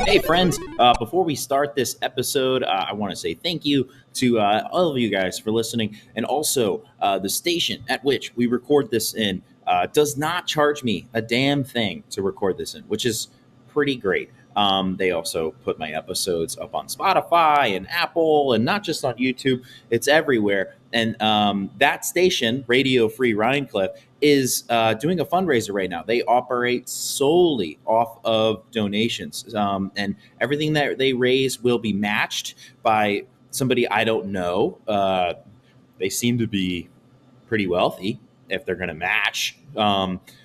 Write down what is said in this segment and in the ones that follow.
Hey, friends, before we start this episode, I want to say thank you to all of you guys for listening. And also, the station at which we record this in does not charge me a damn thing to record this in, which is pretty great. They also put my episodes up on Spotify and Apple, and not just on YouTube. It's everywhere. And that station, Radio Free Rhinecliff, is doing a fundraiser right now. They operate solely off of donations, and everything that they raise will be matched by somebody I don't know. They seem to be pretty wealthy if they're going to match.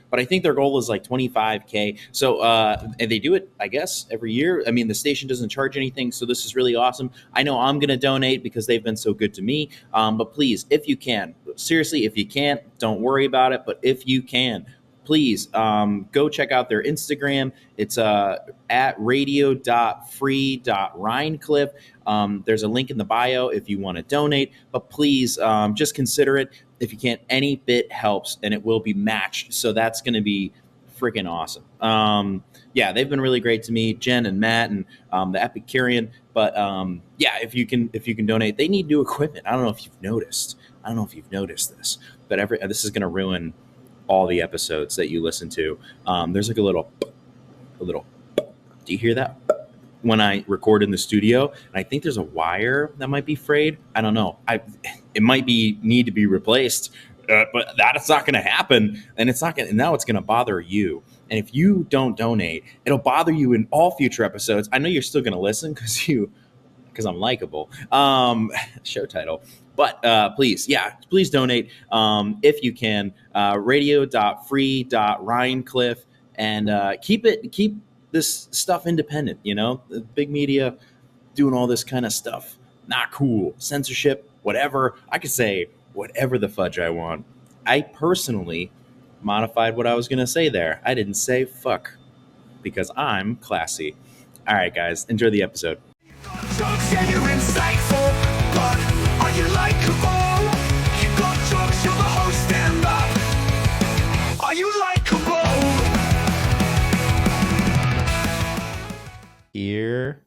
But I think their goal is like 25K. So and they do it, I guess, every year. I mean, the station doesn't charge anything, so this is really awesome. I know I'm going to donate because they've been so good to me. But please, if you can, seriously, if you can't, don't worry about it. But if you can, please go check out their Instagram. It's at radio.free.rhinecliff. There's a link in the bio if you want to donate. But please just consider it. If you can't, any bit helps, and it will be matched. So that's going to be freaking awesome. Yeah, they've been really great to me, Jen and Matt and the Epicurean. But yeah, if you can donate, they need new equipment. I don't know if you've noticed. This, but this is going to ruin all the episodes that you listen to. There's like a little. Do you hear that? When I record in the studio, and I think there's a wire that might be frayed. I don't know. It might need to be replaced, but that's not going to happen, and it's not going. Now it's going to bother you. And if you don't donate, it'll bother you in all future episodes. I know you're still going to listen because I'm likable. Show title. But please donate if you can. Radio.free.rhinecliff, and keep this stuff independent. You know, the big media doing all this kind of stuff, not cool. Censorship, whatever. I could say whatever the fudge I want. I personally modified what I was gonna say there. I didn't say fuck because I'm classy. All right, guys, enjoy the episode. Jokes and you're insightful, but are you likable? You got jokes, you're the host, stand up. Are you likable? Here,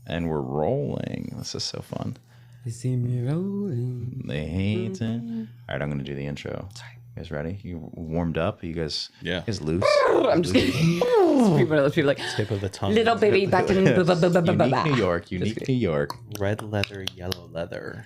and we're rolling. This is so fun. They see me rolling. They hate it. All right, I'm going to do the intro. Sorry. You guys ready? You warmed up? You guys, Yeah. You guys loose? I'm just kidding. People like Tip of the tongue. little baby button. Unique New York. Unique New York. Red leather, yellow leather.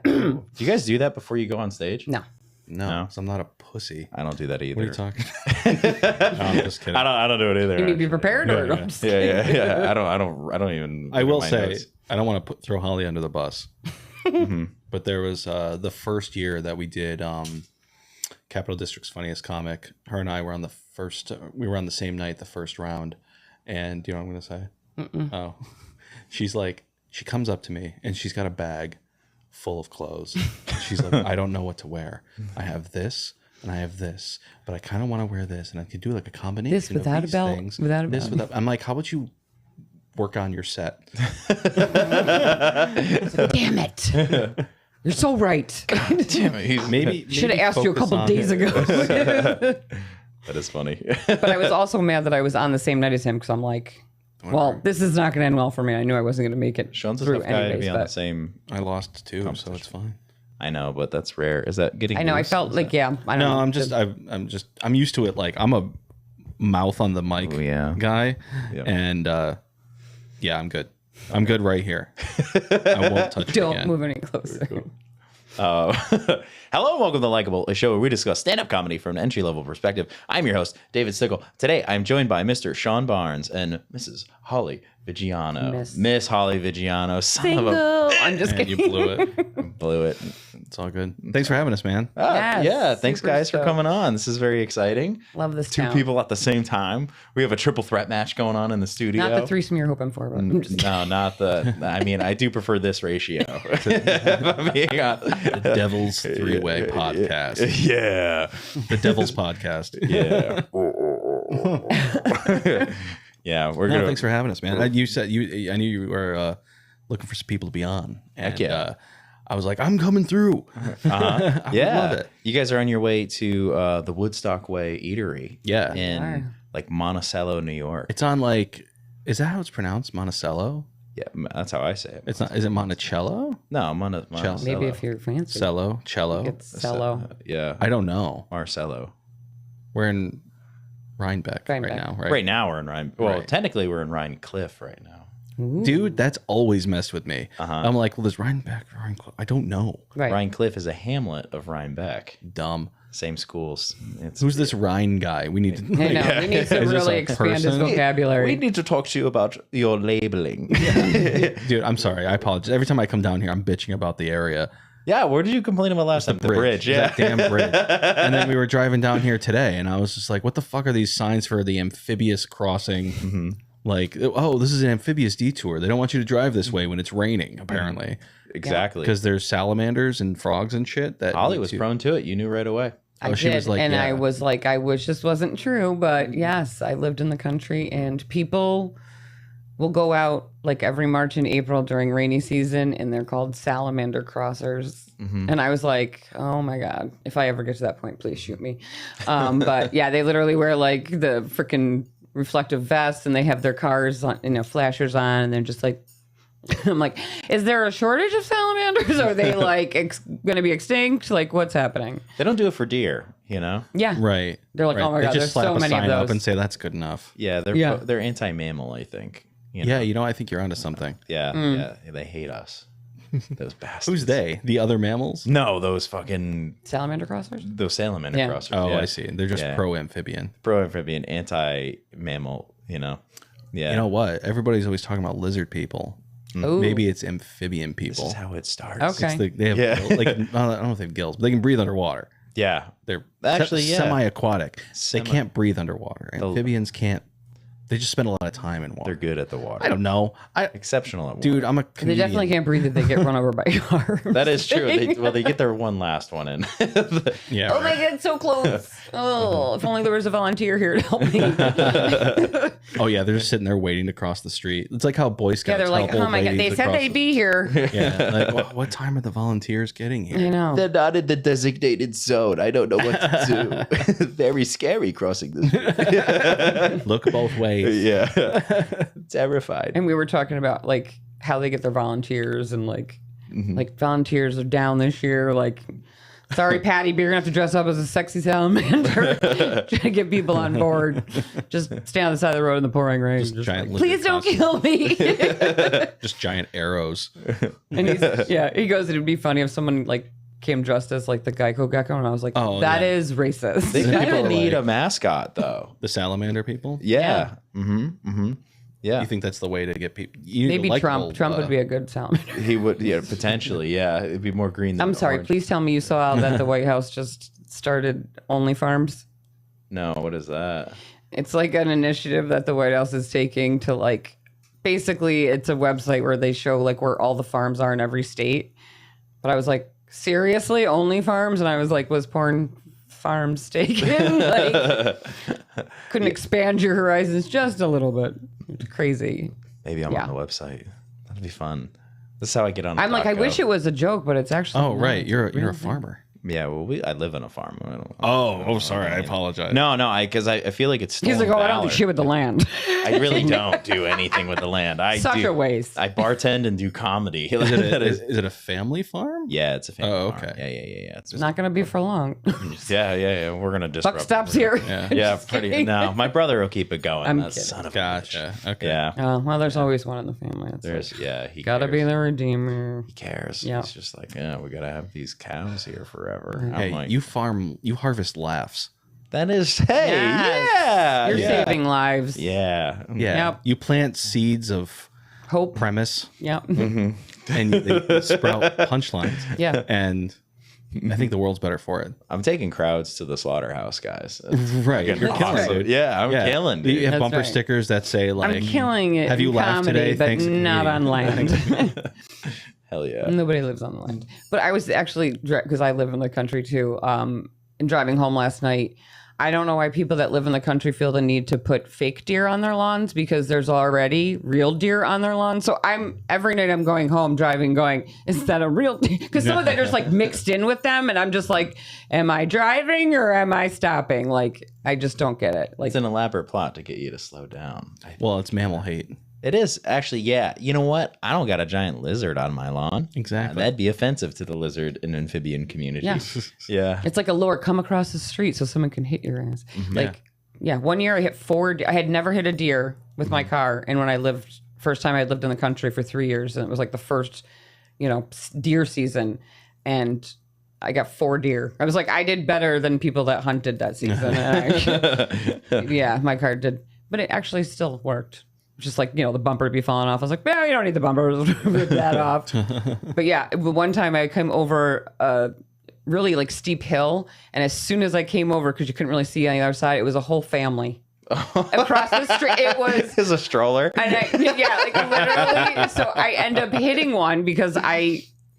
Do you guys do that before you go on stage? No. No, 'cause I'm not a pussy. I don't do that either. What are you talking about? No, I'm just kidding. I don't do it either. You need to be prepared, or Yeah. I'm just Yeah. I don't even. I will my say, notes. I don't want to throw Holly under the bus. But there was the first year that we did Capital District's Funniest Comic. Her and I were on the first. We were on the same night, the first round. And do you know what I'm going to say? Oh, she's like, she comes up to me and she's got a bag full of clothes. She's like, I don't know what to wear. I have this and I have this, but I kind of want to wear this, and I could do like a combination This without of a these belt, things. without a this belt. without. I'm like, how about you work on your set? damn it. You're so right. Damn it, Maybe Should have asked you a focus couple on days it. ago. that is funny. But I was also mad that I was on the same night as him because I'm like, well, this is not going to end well for me. I knew I wasn't going to make it Shawn's a through tough guy to anyways. be on the But same. I lost too, so it's fine. I know, but that's rare. Is that getting? I know. I loose? felt Is like, that- yeah. I don't No, know. I'm used to it. Like, I'm a mouth on the mic Oh, yeah. guy, Yeah. and yeah, I'm good. I'm good right here. I won't touch it Don't again. move any closer. Hello and welcome to Likeable, a show where we discuss stand-up comedy from an entry-level perspective. I'm your host, David Stickle. Today, I'm joined by Mr. Shawn Barnes and Mrs. Holly Viggiano. Miss Holly Viggiano. Son of a... Single. I'm just And you kidding. blew it. Blew it. It's all good. Thanks for having us, man. Yes, Yeah, thanks super guys for stoked. coming on. This is very exciting. Love this Two town. people at the same time. We have a triple threat match going on in the studio. Not the threesome you're hoping for, but I'm just kidding. No, not the... I mean, I do prefer this ratio. If I'm being honest. The Devil's Three-Way Podcast. Yeah. The Devil's Podcast. Yeah. Yeah, we're No, gonna. thanks for having us, man. I knew you were looking for some people to be on. And, Heck yeah. I was like, I'm coming through. I would Yeah, love it. you guys are on your way to the Woodstock Way Eatery. Yeah. in Are. like Monticello, New York. It's on like Is that how it's pronounced? Monticello? Yeah, that's how I say it. It's not. Is it Monticello? No, Monticello. Maybe if you're fancy. Cello? Cello? It's cello. Yeah, I don't know. Marcello. We're in Rhinebeck right Rhinebeck. now, right? Right now we're in Rhine. Well, Right. technically we're in Rhine Cliff right now. Dude, that's always messed with me. Uh-huh. I'm like, well, there's Rhinebeck, I don't know. Right. Rhine Cliff is a hamlet of Rhinebeck. Dumb. Same schools. It's, Who's this Rhine guy? We need to. I know. We need to Is this really a expand his person? vocabulary. We need to talk to you about your labeling. Dude, I'm sorry. I apologize. Every time I come down here, I'm bitching about the area. Yeah, where did you complain about last time? The bridge. Yeah. That damn bridge. And then we were driving down here today, and I was just like, what the fuck are these signs for the amphibious crossing? Mm-hmm. Like, oh, this is an amphibious detour. They don't want you to drive this way when it's raining, apparently. Exactly. Because there's salamanders and frogs and shit. That Holly need was to- prone to it. You knew right away. I she did, was like, and yeah. I was like, I wish this wasn't true, but yes, I lived in the country, and people will go out like every March and April during rainy season, and they're called salamander crossers. And I was like, oh my god, if I ever get to that point, please shoot me. But yeah, they literally wear like the freaking reflective vests, and they have their cars on, flashers on, and they're just like. I'm like, is there a shortage of salamanders? Are they like going to be extinct? Like, what's happening? They don't do it for deer, you know? Yeah. Right. They're like, right. oh my They God, just there's slap so a many of sign up those. and say that's good enough. Yeah, they're anti-mammal, I think. You know? Yeah, you know, I think you're onto something. Yeah, Mm. yeah. They hate us. Those bastards. Who's they? The other mammals? No, those fucking Salamander crossers? those salamander Yeah. crossers. Oh, yeah. I see. They're just Yeah. pro-amphibian. Pro-amphibian, anti-mammal. You know. Yeah. You know what? Everybody's always talking about lizard people. Ooh. Maybe it's amphibian this people. is how it starts. Okay. They have Yeah. gills. Like, I don't know if they have gills, but they can breathe underwater. Yeah. They're Actually, yeah. semi-aquatic. Semi- They can't breathe underwater. Amphibians can't. They just spend a lot of time in water. They're good at the water. I don't know. Exceptional at water. Dude, I'm a They comedian. definitely can't breathe if they get run over by a car. That is true. They get their one last one in. Yeah. Oh my God, so close. Oh, if only there was a volunteer here to help me. Oh yeah, they're just sitting there waiting to cross the street. It's like how Boy Scouts Yeah, they're like, help old oh my God, they ladies said across they'd the- be here. Yeah, like, what time are the volunteers getting here? I know. They're not in the designated zone. I don't know what to do. Very scary crossing this. Look both ways. Yeah. Terrified. And we were talking about like how they get their volunteers and like volunteers are down this year. Like, sorry, Patty, but you're gonna have to dress up as a sexy salamander. Trying to get people on board. Just stand on the side of the road in the pouring rain. Just giant lizard Please don't costume. kill me. Just giant arrows. And he goes, it'd be funny if someone like came dressed as like the Geico Gecko, and I was like, Oh, that yeah. is racist. They kind People of are need like- a mascot, though. The salamander people. Yeah. Mm-hmm. Mm-hmm. Yeah. You think that's the way to get people? You need Maybe a Trump. likable, Trump would be a good salamander. He would, yeah, potentially, yeah. It'd be more green than I'm sorry. orange. Please tell me you saw that the White House just started Only Farms. No, what is that? It's like an initiative that the White House is taking to like, basically, it's a website where they show like where all the farms are in every state. But I was like, seriously, Only Farms? And I was like, was porn farms taken? Like, couldn't expand your horizons just a little bit. It's crazy. Maybe I'm Yeah. on the website. That'd be fun. This is how I get on. I'm like, I wish it was a joke, but it's actually. Oh not. right, It's you're real a thing. farmer. Yeah, well, I live on a farm. Sorry, I apologize. No, because I feel like it's He's stolen like, oh, I don't valor. do shit with the land. I really don't do anything with the land. I Such do. a waste. I bartend and do comedy. Is it a family farm? Yeah, it's a family Oh, farm. okay. Yeah. It's It's not going to be for long. yeah. We're gonna disrupt. Buck stops here. Yeah. Yeah, pretty. No, my brother will keep it going. I'm that kidding. son of Gotcha. a bitch. Okay. Yeah, Oh, well, there's always one in the family. It's there's like, he gotta be cares. the redeemer. He cares. Yeah. He's just like, yeah, we gotta have these cows here forever. Hey, I'm like, you harvest laughs. that is hey, Yes. yeah, You're yeah. saving lives. Yeah, Yeah. Yep. You plant seeds of Hope. premise Yep. and they sprout punchlines. Yeah. And I think the world's better for it. I'm taking crowds to the slaughterhouse, guys. Right. You're killing Awesome. it. Yeah, I'm killing. You Dude. have That's bumper right. stickers that say like, I'm killing it. Have you in laughed comedy, today? But Thanks, not on comedian. land. Hell yeah. Nobody lives on the land. But I was actually, because I live in the country too, and driving home last night, I don't know why people that live in the country feel the need to put fake deer on their lawns because there's already real deer on their lawns. So every night I'm going home driving going, is that a real deer? Because some of that just like mixed in with them. And I'm just like, am I driving or am I stopping? Like, I just don't get it. Like, It's an elaborate plot to get you to slow down. Well, it's mammal hate. It is actually, yeah. You know what? I don't got a giant lizard on my lawn. Exactly. That'd be offensive to the lizard and amphibian community. Yeah. Yeah. it's like a lure, come across the street so someone can hit your ass. Like, yeah, one year I hit 4. I had never hit a deer with my car. And when I first time I lived in the country for 3 years, and it was like the first, deer season. And I got 4 deer. I was like, I did better than people that hunted that season. And yeah, my car did. But it actually still worked. Just like, the bumper would be falling off. I was like, no, you don't need the bumper. Rip that off. But yeah, one time I came over a really like steep hill. And as soon as I came over, because you couldn't really see on the other side, it was a whole family. Across the street. It was. It's a stroller. And like literally. So I end up hitting one because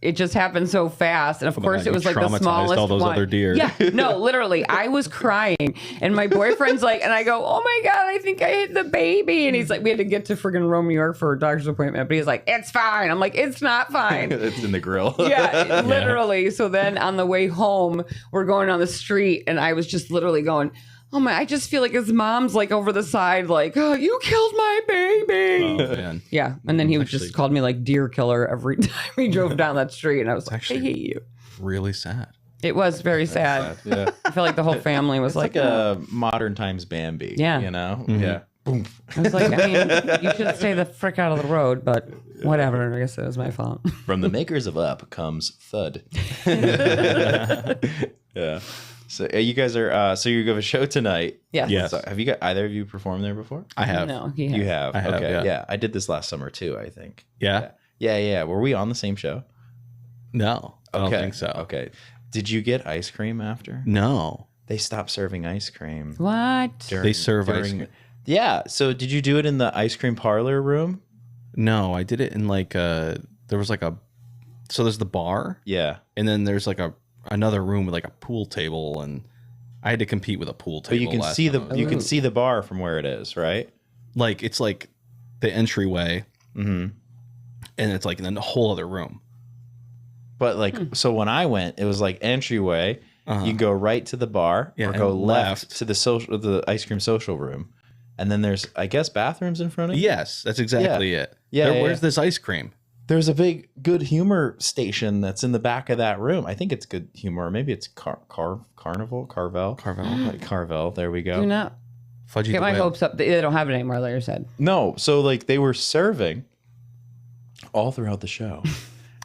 it just happened so fast. And of course, it was like the smallest all those one. other deer. Yeah, no, literally. I was crying. And my boyfriend's like, and I go, oh my God, I think I hit the baby. And he's like, we had to get to friggin' Rome, New York for a doctor's appointment. But he's like, it's fine. I'm like, it's not fine. It's in the grill. Yeah, literally. So then on the way home, we're going on the street. And I was just literally going, oh my, I just feel like his mom's like over the side, like, oh, you killed my baby. Oh, man. Yeah. And then he just called me like deer killer every time we drove down that street. And I was like, I hate you. Really sad. It was very sad. Yeah. I feel like the whole family was It's like a modern times Bambi. Yeah. Yeah. Boom. I was like, I mean, you should stay the frick out of the road, but whatever. I guess it was my fault. From the makers of Up comes Thud. Yeah. So you guys are so you have a show tonight. Yeah. Yes. So have you got either of you performed there before? I have. No, he has. You have. I have, Okay. yeah. I did this last summer too, I think. Yeah? Yeah. Were we on the same show? No, I don't think so. Okay. Did you get ice cream after? No. They stopped serving ice cream. What? They serve ice cream. Yeah. So did you do it in the ice cream parlor room? No, I did it in like there was like so there's the bar. Yeah. And then there's like another room with like a pool table, and I had to compete with a pool table. But you can see you can see the bar from where it is, right? Like it's like the entryway, Mm-hmm. and it's like in a whole other room. But like, so when I went, it was like entryway. You can go right to the bar, Yeah, or go and left left. to the ice cream social room, and then there's, I guess, bathrooms in front of you. Yes, that's exactly it. Yeah, Where's this ice cream? There's a big Good Humor station that's in the back of that room. I think it's Good Humor. Maybe it's Carvel. Carvel. There we go. Do not Fudgy get the my Whale. hopes up. They don't have it anymore, like you said. No, so like they were serving all throughout the show.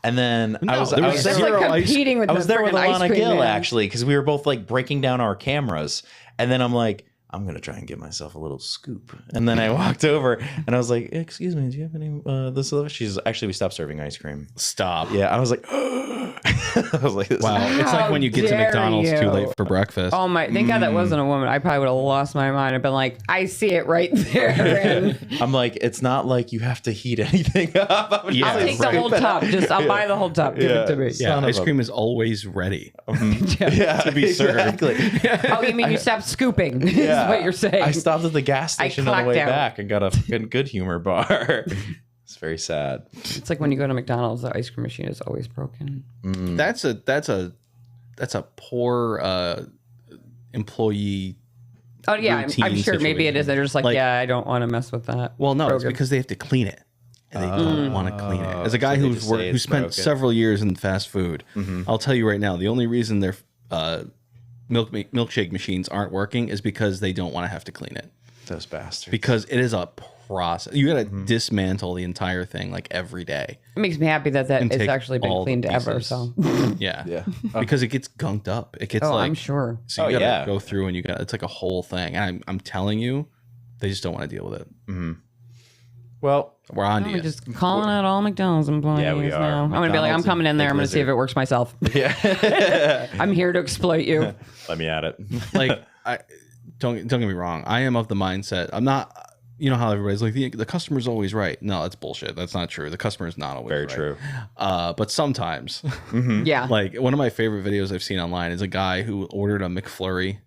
And then I was there was there They're zero like ice- competing with I was there with friggin' ice Alana cream Gill man. actually, because we were both like breaking down our cameras, and then I'm like, I'm gonna try and get myself a little scoop, and then I walked over and I was like, excuse me, do you have any this? She's actually, we stopped serving ice cream. Stop. Yeah, I was like, I was like, this Wow. It's like when you get to dare McDonald's too you. late for breakfast. Oh my! Thank God that wasn't a woman. I probably would have lost my mind. I've been like, I see it right there. And I'm like, it's not like you have to heat anything up. I was Yeah, just I'll take like, the whole tub. I'll buy the whole tub. Give it to me. yeah, son of ice a- cream is always ready. yeah, to be served. exactly. Oh, you mean you stopped scooping? Is Yeah. what you're saying? I stopped at the gas station on the clocked way out. back and got a fucking Good Humor bar. It's very sad. It's like when you go to McDonald's, the ice cream machine is always broken. That's a poor employee. Oh yeah, I'm routine sure maybe it situation. is. They're just like, Like- yeah, I don't want to mess with that. Well, no, it's program. because they have to clean it, and they don't want to clean it. As a guy so they who's just say who it's spent broken. several years in fast food, I'll tell you right now, the only reason their milkshake machines aren't working is because they don't want to have to clean it. Those bastards. Because it is a process. You got to dismantle the entire thing like every day. It makes me happy that And it's take actually been all the cleaned ever. pieces. So, Yeah, Yeah. because it gets gunked up. It gets oh, like I'm sure. so you Oh, gotta yeah. go through and it's like a whole thing. And I'm telling you, they just don't want to deal with it. Well, We're on to We're you. just calling out all McDonald's employees Yeah, we are. now. I'm gonna be like, I'm McDonald's coming in there. and I'm gonna see if Blizzard. it works myself. yeah. I'm here to exploit you. Let me at it. Like I don't get me wrong. I am of the mindset. I'm not. You know how everybody's like the customer's always right. No, that's bullshit. That's not true. The customer is not always Very right. true. But sometimes, Yeah. like one of my favorite videos I've seen online is a guy who ordered a McFlurry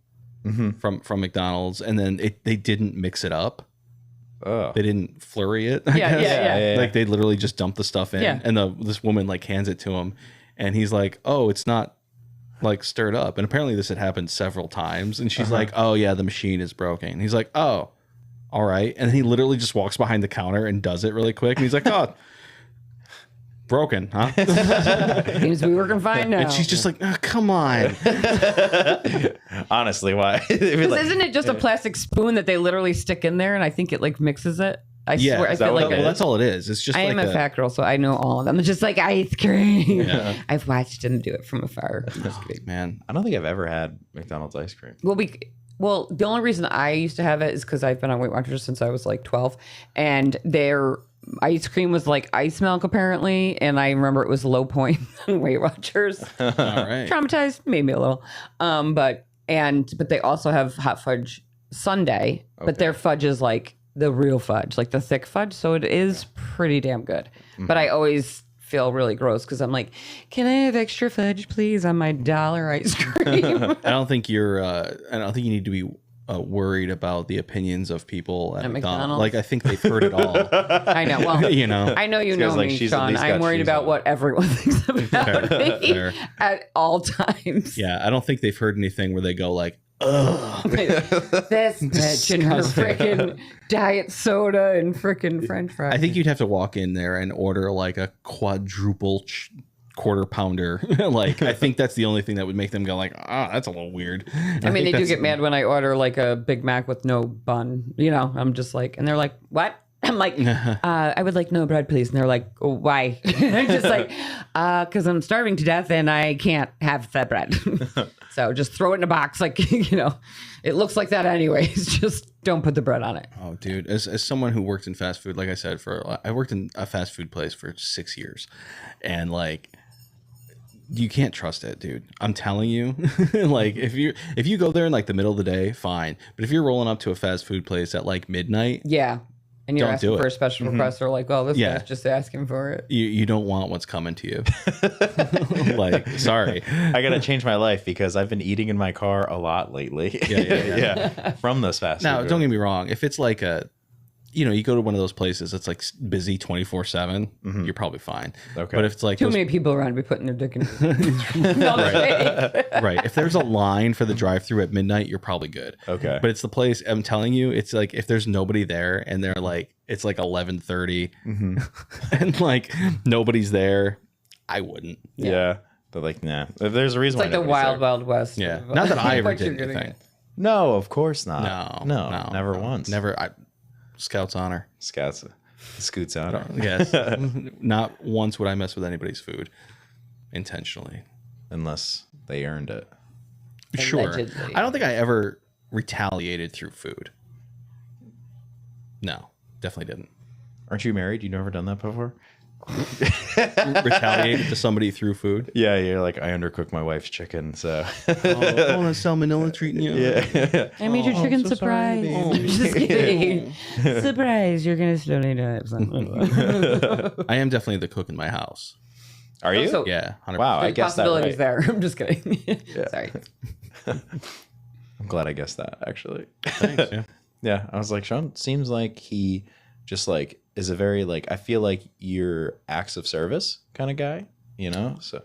from McDonald's, and then they didn't mix it up. Oh. They didn't flurry it. I Yeah, guess. yeah. Like they literally just dumped the stuff in, Yeah. and this woman like hands it to him, and he's like, "Oh, it's not like stirred up." And apparently this had happened several times, and she's like, "Oh yeah, the machine is broken." And he's like, "Oh, all right." And then he literally just walks behind the counter and does it really quick, and he's like, "Oh, broken, huh?" Seems to be working fine now. And she's just like, "Oh, come on." Honestly, why? It'd be Because like- isn't it just a plastic spoon that they literally stick in there, and I think it like mixes it? I Yeah, swear, I that feel what like it well, that's all it is. It's just I like am a fat girl, so I know all of them. It's just like ice cream. Yeah. I've watched them do it from afar. I'm just kidding. man. I don't think I've ever had McDonald's ice cream. Well, the only reason I used to have it is because I've been on Weight Watchers since I was like 12, and their ice cream was like ice milk apparently, and I remember it was low point on Weight Watchers. All right. Traumatized, maybe a little, but they also have hot fudge sundae, but their fudge is like the real fudge, like the thick fudge, so it is pretty damn good. But I always feel really gross because I'm like, can I have extra fudge, please, on my dollar ice cream? I don't think you need to be worried about the opinions of people at McDonald's. Like, I think they've heard it all. I know. Well, You know. I know you This guy's know like, me, she's at Shawn. least I'm got worried shoes about on. what everyone thinks about Fair, me fair. at all times. Yeah, I don't think they've heard anything where they go like, This bitch and her freaking diet soda and freaking French fries. I think you'd have to walk in there and order like a quadruple quarter pounder. Like, I think that's the only thing that would make them go like, that's a little weird. I mean, they do get mad when I order like a Big Mac with no bun. You know, I'm just like, and they're like, what? I'm like, I would like no bread, please. And they're like, oh, why? I'm just like, because I'm starving to death and I can't have that bread. So just throw it in a box. Like, you know, it looks like that anyways. Just don't put the bread on it. Oh, dude, as someone who worked in fast food, like I said, I worked in a fast food place for 6 years, and like, you can't trust it, dude. I'm telling you. Like, if you go there in like the middle of the day, fine. But if you're rolling up to a fast food place at like midnight, Yeah. And you're Don't asking do for it. a special request. Or like, well, this Yeah. guy's just asking for it. you don't want what's coming to you. Like, sorry. I gotta change my life because I've been eating in my car a lot lately. Yeah. From those fast Now, food. don't get me wrong. If it's like you go to one of those places that's like busy 24/7, you're probably fine. Okay. But if it's like Too those- many people around to be putting their dick in. No, right, if there's a line for the drive-through at midnight, you're probably good. Okay. But it's the place. I'm telling you, it's like if there's nobody there and they're like, it's like 11:30, and like nobody's there, I wouldn't. Yeah. They're like, nah. There's a reason It's why like the nobody's wild, there. wild west. Yeah, of, not that I ever what you're did gonna anything. get. No, of course not. No, Never once. Never. Scout's honor. Scouts, scoots out. Yes, not once would I mess with anybody's food intentionally. Unless they earned it. Sure. Allegedly. I don't think I ever retaliated through food. No, definitely didn't. Aren't you married? You never done that before? Retaliated to somebody through food. Yeah, you're like, I undercooked my wife's chicken, so. Oh, salmonella treating you. Yeah. I made your chicken surprise. I'm just kidding. Surprise, you're gonna slowly die. I am definitely the cook in my house. Are you? So- Yeah, 100%. Wow, I guessed that Possibilities right. there. I'm just kidding. Sorry. I'm glad I guessed that, actually. Thanks, yeah. Yeah, I was like, Shawn seems like he just like is a very like, I feel like you're acts of service kind of guy, you know? So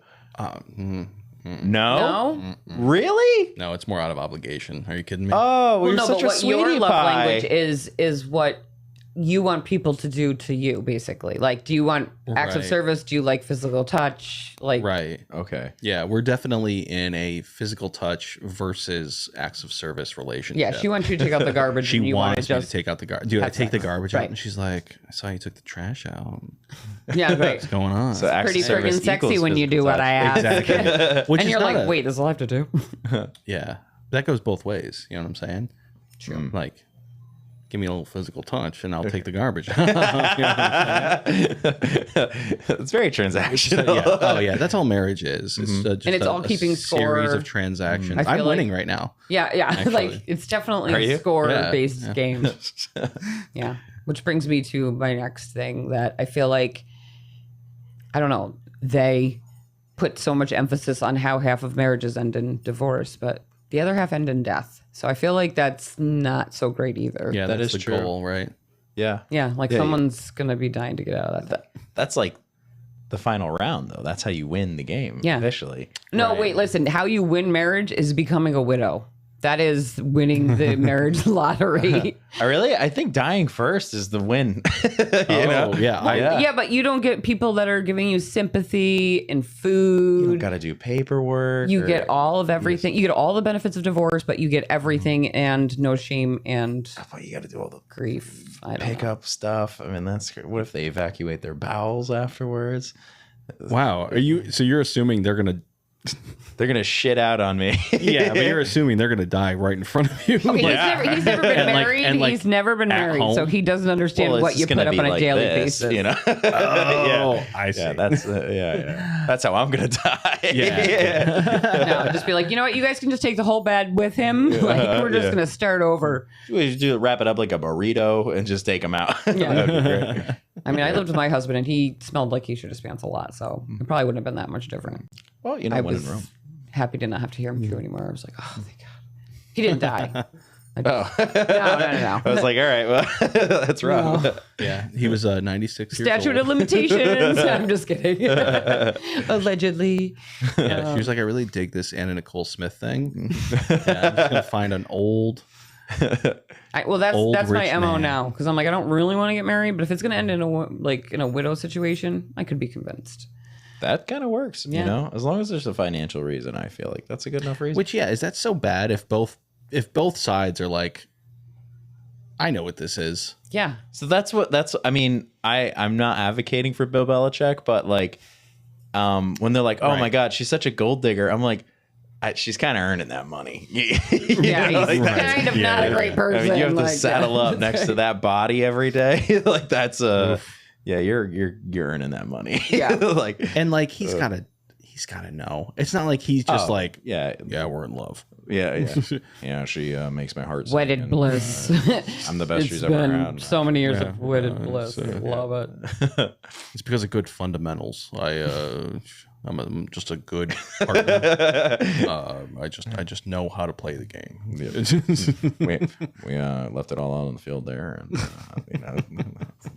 no? No. Really? No, it's more out of obligation. Are you kidding me? Oh, Well, you're no, such but a what sweetie your love pie. language is what you want people to do to you, basically. Like, do you want acts of Right. service? Do you like physical touch? Like, Right. Okay. Yeah, we're definitely in a physical touch versus acts of service relationship. yeah, she wants you to take out the garbage. She and you want wants to me just to take out the garbage. Dude, I have take the sex. garbage Right. out, and she's like, "I saw you took the trash out. yeah, right. What's going on?" So acts Pretty of service freaking sexy equals when you do physical what touch. I ask. exactly. Which And is you're not like, a- wait, does all I have to do? Yeah, that goes both ways. You know what I'm saying? True. Like, give me a little physical touch, and I'll take the garbage. You know what I'm saying? It's very transactional. Yeah. Oh yeah, that's all marriage is. It's just And it's all a keeping series score. of transactions. I feel I'm winning like- right now. Yeah, yeah. Actually. Like, it's definitely Are a you? score-based Yeah. game. Yeah. Which brings me to my next thing that I feel like, I don't know, they put so much emphasis on how half of marriages end in divorce, but the other half end in death. So I feel like that's not so great either. Yeah, That that's is the true. goal, right? Yeah. Yeah, like someone's going to be dying to get out of that. That's like the final round, though. That's how you win the game. Yeah. Officially. No, Right. wait, listen. How you win marriage is becoming a widow. That is winning the marriage lottery. Really? I think dying first is the win. you know? Yeah. Yeah, but you don't get people that are giving you sympathy and food. Got to do paperwork. You or- get all of everything. You get all the benefits of divorce, but you get everything and no shame and Oh, you got to do all the grief. I don't pick know. up stuff. I mean, that's great. What if they evacuate their bowels afterwards? Wow. So you're assuming they're gonna? They're gonna shit out on me. Yeah, but you're assuming they're gonna die right in front of you. Okay, he's never been And like- married. and like he's never been at married, so home? he doesn't understand Well, what it's you gonna put up be on a like daily this, basis. you know. Oh, I see. Yeah, that's yeah. That's how I'm gonna die. Yeah. No, just be like, you know what? You guys can just take the whole bed with him. Like, we're just gonna start over. We should do wrap it up like a burrito and just take them out. Yeah. That'd be great. I mean, I lived with my husband, and he smelled like he shit his pants a lot, so it probably wouldn't have been that much different. Well, you know, I when was in Rome. happy to not have to hear him chew anymore. I was like, oh, thank God. He didn't die. Oh, No. I was like, all right, well, that's rough. No. Yeah, he was 96 years Statute old. of limitations. I'm just kidding. Allegedly. Yeah, she was like, I really dig this Anna Nicole Smith thing. Yeah, I'm just gonna find an old. Well, that's Old my rich MO man. now, because I'm like, I don't really want to get married, but if it's gonna end in a widow situation, I could be convinced. That kind of works, Yeah. you know, as long as there's a financial reason. I feel like that's a good enough reason. Which, yeah, is that so bad if both sides are like, I know what this is. Yeah. So I mean, I'm not advocating for Bill Belichick, but like, when they're like, oh Right. my God, she's such a gold digger. I'm like, she's kind of earning that money. Yeah, know, he's like that's- kind of not a great person. I mean, you have to like, saddle up next to that body every day. Like that's yeah, you're earning that money. Yeah. like And like he's gotta know. It's not like he's just like, yeah, we're in love. yeah. Yeah, she makes my heart sing. Wedded and, bliss. I'm the best It's she's ever been had. so many years Yeah. of wedded Yeah, bliss. it's, Love it. It's because of good fundamentals. I'm just a good partner. I just know how to play the game. we left it all out on the field there,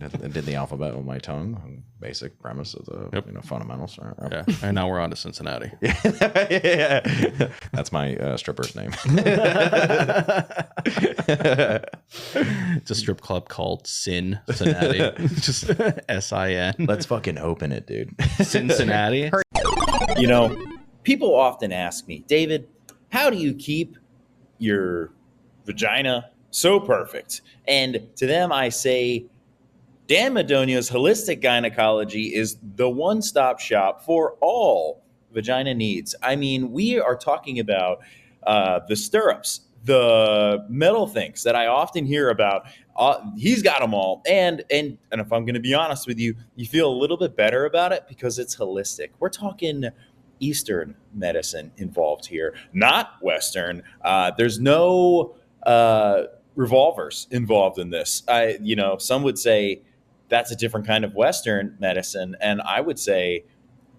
and did the alphabet with my tongue. Basic premise of the fundamentals. Yeah, and now we're on to Cincinnati. Yeah. That's my stripper's name. It's a strip club called Cincinnati. Just SIN. Let's fucking open it, dude. Cincinnati. You know, people often ask me, David, how do you keep your vagina so perfect? And to them, I say, Dan Madonia's Holistic Gynecology is the one-stop shop for all vagina needs. I mean, we are talking about the stirrups, the metal things that I often hear about. He's got them all. And if I'm going to be honest with you, you feel a little bit better about it because it's holistic. We're talking Eastern medicine involved here, not Western. There's no revolvers involved in this. Some would say that's a different kind of Western medicine, and I would say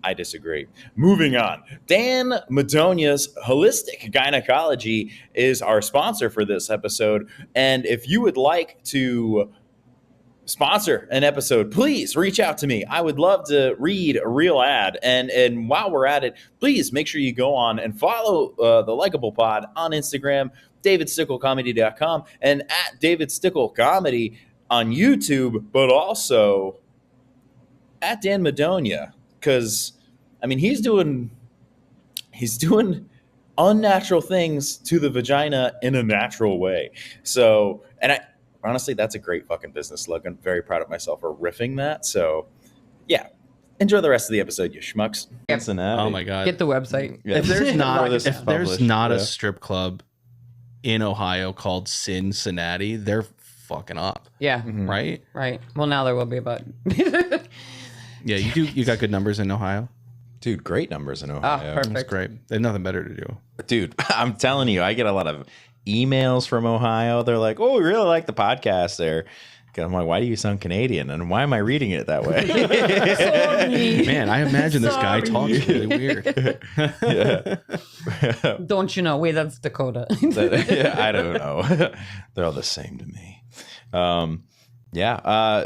I disagree. Moving on. Dan Madonia's Holistic Gynecology is our sponsor for this episode. And if you would like to sponsor an episode, please reach out to me. I would love to read a real ad. And while we're at it, please make sure you go on and follow the Likable Pod on Instagram, davidsticklecomedy.com, and at David Stickle Comedy on YouTube, but also at Dan Madonia. Because, I mean, he's doing unnatural things to the vagina in a natural way. So, and honestly, that's a great fucking business slogan. Very proud of myself for riffing that. So, yeah. Enjoy the rest of the episode, you schmucks. Cincinnati. Oh my god. Get the website. Yeah. If there's not Before this is if there's published, not a yeah. strip club in Ohio called Cincinnati, they're fucking up, Yeah. right? Right. Well, now there will be about. Yeah, you got good numbers in Ohio. Dude, great numbers in Ohio. perfect. That's great. They have nothing better to do. Dude, I'm telling you, I get a lot of emails from Ohio. They're like, "Oh, we really like the podcast there." I'm like, why do you sound Canadian? And why am I reading it that way? Sorry. Man, I imagine this guy Sorry. talks really weird. Don't you know? Wait, that's Dakota. I don't know. They're all the same to me.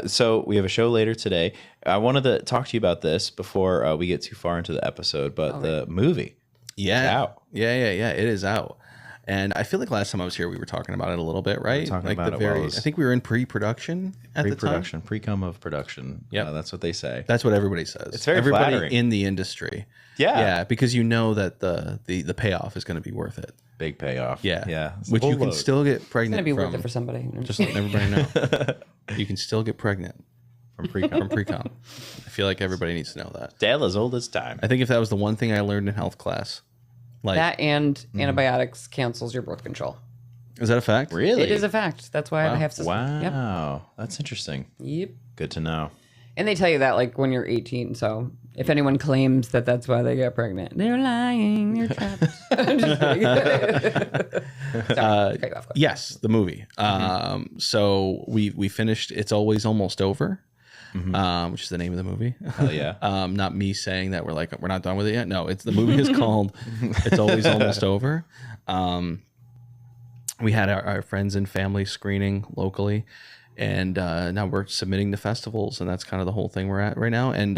So we have a show later today. I wanted to talk to you about this before we get too far into the episode, but the movie. Yeah. out. Yeah. It is out. And I feel like last time I was here, we were talking about it a little bit, right? talking like about it while it was- I think we were in pre-production at the time. Pre-production, pre-cum of production. Yep. That's what they say. That's what everybody says. It's very everybody flattering. in the industry. Yeah. because you know that the payoff is going to be worth it. Big payoff. Yeah, It's a which you full can load. still get It's pregnant gonna be from. worth it for somebody. Just letting everybody know, you can still get pregnant from pre-cum. from pre-com. I feel like everybody needs to know that. Tale as old as time. I think if that was the one thing I learned in health class, like, That and antibiotics cancels your birth control. is that a fact? Really? It is a fact. That's why I have systems. Wow. That's interesting. Yep. Good to know. And they tell you that like when you're 18. So if anyone claims that that's why they get pregnant, they're lying. They're trapped. I'm just kidding. Sorry, cut you off. Yes, the movie. So we finished It's Always Almost Over, which is the name of the movie. Hell yeah. Not me saying that we're not done with it yet. No, it's the movie is called It's Always Almost Over. We had our friends and family screening locally, and now we're submitting to festivals, and that's kind of the whole thing we're at right now. And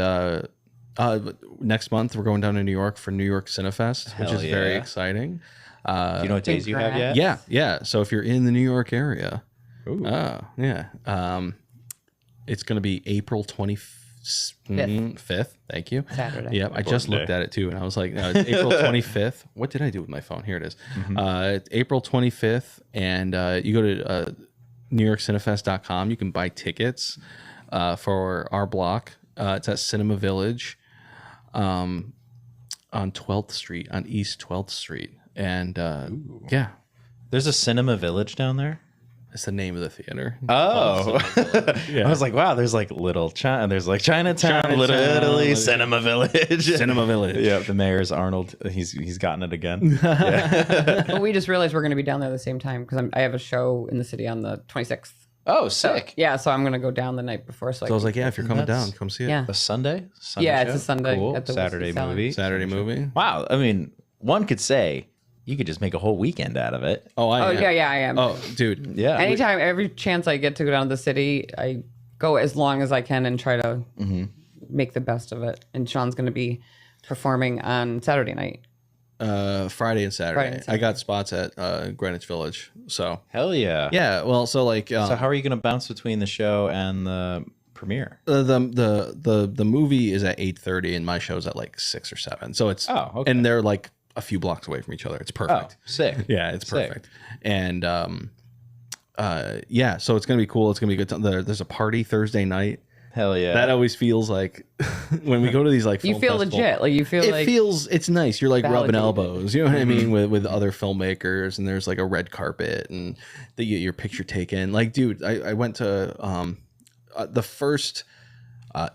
next month we're going down to New York for New York Cinefest, which Hell is very yeah. exciting. Do you know what days you have yet? Yeah. So if you're in the New York area, Ooh. it's going to be April 25th. Thank you. Saturday. Yeah, I just looked at it too, and I was like, no, it's April 25th. What did I do with my phone? Here it is. It's April 25th, and you go to NewYorkCinefest.com. You can buy tickets for our block. It's at Cinema Village on 12th Street, on East 12th Street. And yeah, There's a Cinema Village down there? it's the name of the theater. Oh. Yeah. I was like, wow, there's like Little China. There's like Chinatown, Little Italy, Cinema Village. Cinema Village. Yeah, the mayor's Arnold. He's gotten it again. Well, we just realized we're going to be down there the same time because I have a show in the city on the 26th. Oh, sick. Yeah, so I'm going to go down the night before. So So I was like, yeah, if you're coming That's- down, come see it. yeah. A Sunday? Yeah, show? it's a Sunday Cool. at the Saturday Whiskey Cellar. movie. Saturday movie. Wow. I mean, one could say you could just make a whole weekend out of it. Oh, I Oh, am. yeah, I am. Oh, dude. Yeah. Anytime, every chance I get to go down to the city, I go as long as I can and try to make the best of it. And Shawn's going to be performing on Saturday night. Friday and Saturday. Friday and Saturday. I got spots at Greenwich Village. So Hell yeah. yeah, well, so like So how are you going to bounce between the show and the premiere? the movie is at 8:30 and my show's at like 6 or 7. So it's Okay. and they're like a few blocks away from each other. It's perfect. Oh, sick. Yeah, it's Sick. perfect. And yeah, so it's gonna be cool. It's gonna be good. There's a party Thursday night. Hell yeah. That always feels like when we go to these like You film feel festival, legit. Like, you feel it like. feels it's nice. You're like rubbing validated. elbows. You know what I mean with other filmmakers, and there's like a red carpet, and they get your picture taken. Like, dude, I went to the first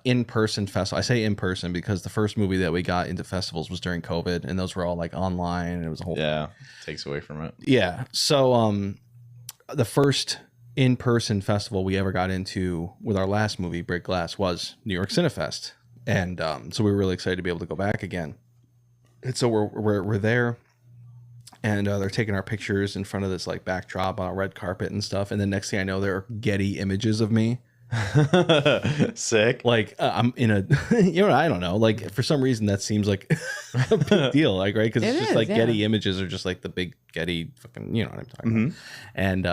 in-person festival. I say in-person because the first movie that we got into festivals was during COVID, and those were all like online, and it was a whole Yeah. Takes away from it. yeah. So the first in-person festival we ever got into with our last movie, Break Glass, was New York Cinefest, and so we were really excited to be able to go back again. And so we're there, and they're taking our pictures in front of this like backdrop on a red carpet and stuff. And then next thing I know, there are Getty images of me. Sick. Like I'm in a, you know, I don't know. Like for some reason that seems like a big deal, like right? Because it's It just is, like yeah. Getty images are just like the big Getty fucking, you know what I'm talking about. And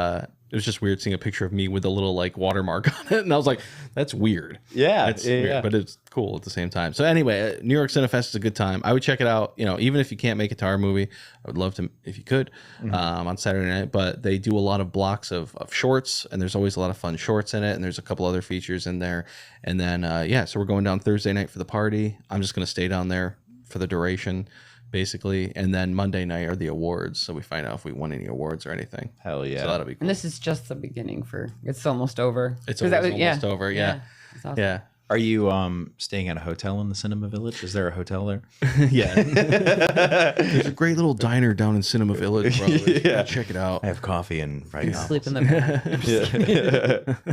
it was just weird seeing a picture of me with a little like watermark on it, and I was like, that's weird. Yeah. That's yeah, weird, yeah. but it's cool at the same time. So anyway, New York Cinefest is a good time. I would check it out. You know, even if you can't make it to our movie, I would love to if you could on Saturday night. But they do a lot of blocks of shorts, and there's always a lot of fun shorts in it. And there's a couple other features in there. And then yeah, so we're going down Thursday night for the party. I'm just gonna stay down there for the duration, basically. And then Monday night are the awards, so we find out if we won any awards or anything. Hell yeah. So that'll be cool. And this is just the beginning for. It's almost over. It's 'Cause almost that was- over. Yeah. It's awesome. Yeah. Are you staying at a hotel in the Cinema Village? Is there a hotel there? Yeah. There's a great little diner down in Cinema Village, bro. Yeah. Check it out. I have coffee and right now. Sleep in the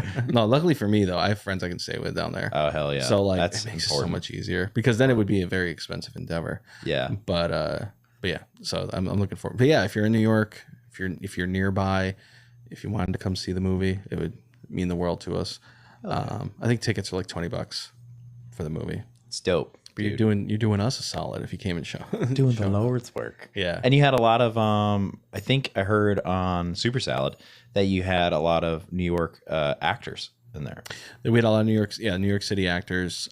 bed. No, luckily for me though, I have friends I can stay with down there. Oh hell yeah! So like that's it makes it so important. much easier because then it would be a very expensive endeavor. Yeah, But yeah, so I'm looking forward. But yeah, if you're in New York, if you're nearby, if you wanted to come see the movie, it would mean the world to us. I think tickets are like $20 for the movie. it's dope. But you're doing us a solid if you came and show. Doing the Lord's work. Yeah. And you had a lot of I think I heard on Super Salad that you had a lot of New York actors in there. We had a lot of New York City actors.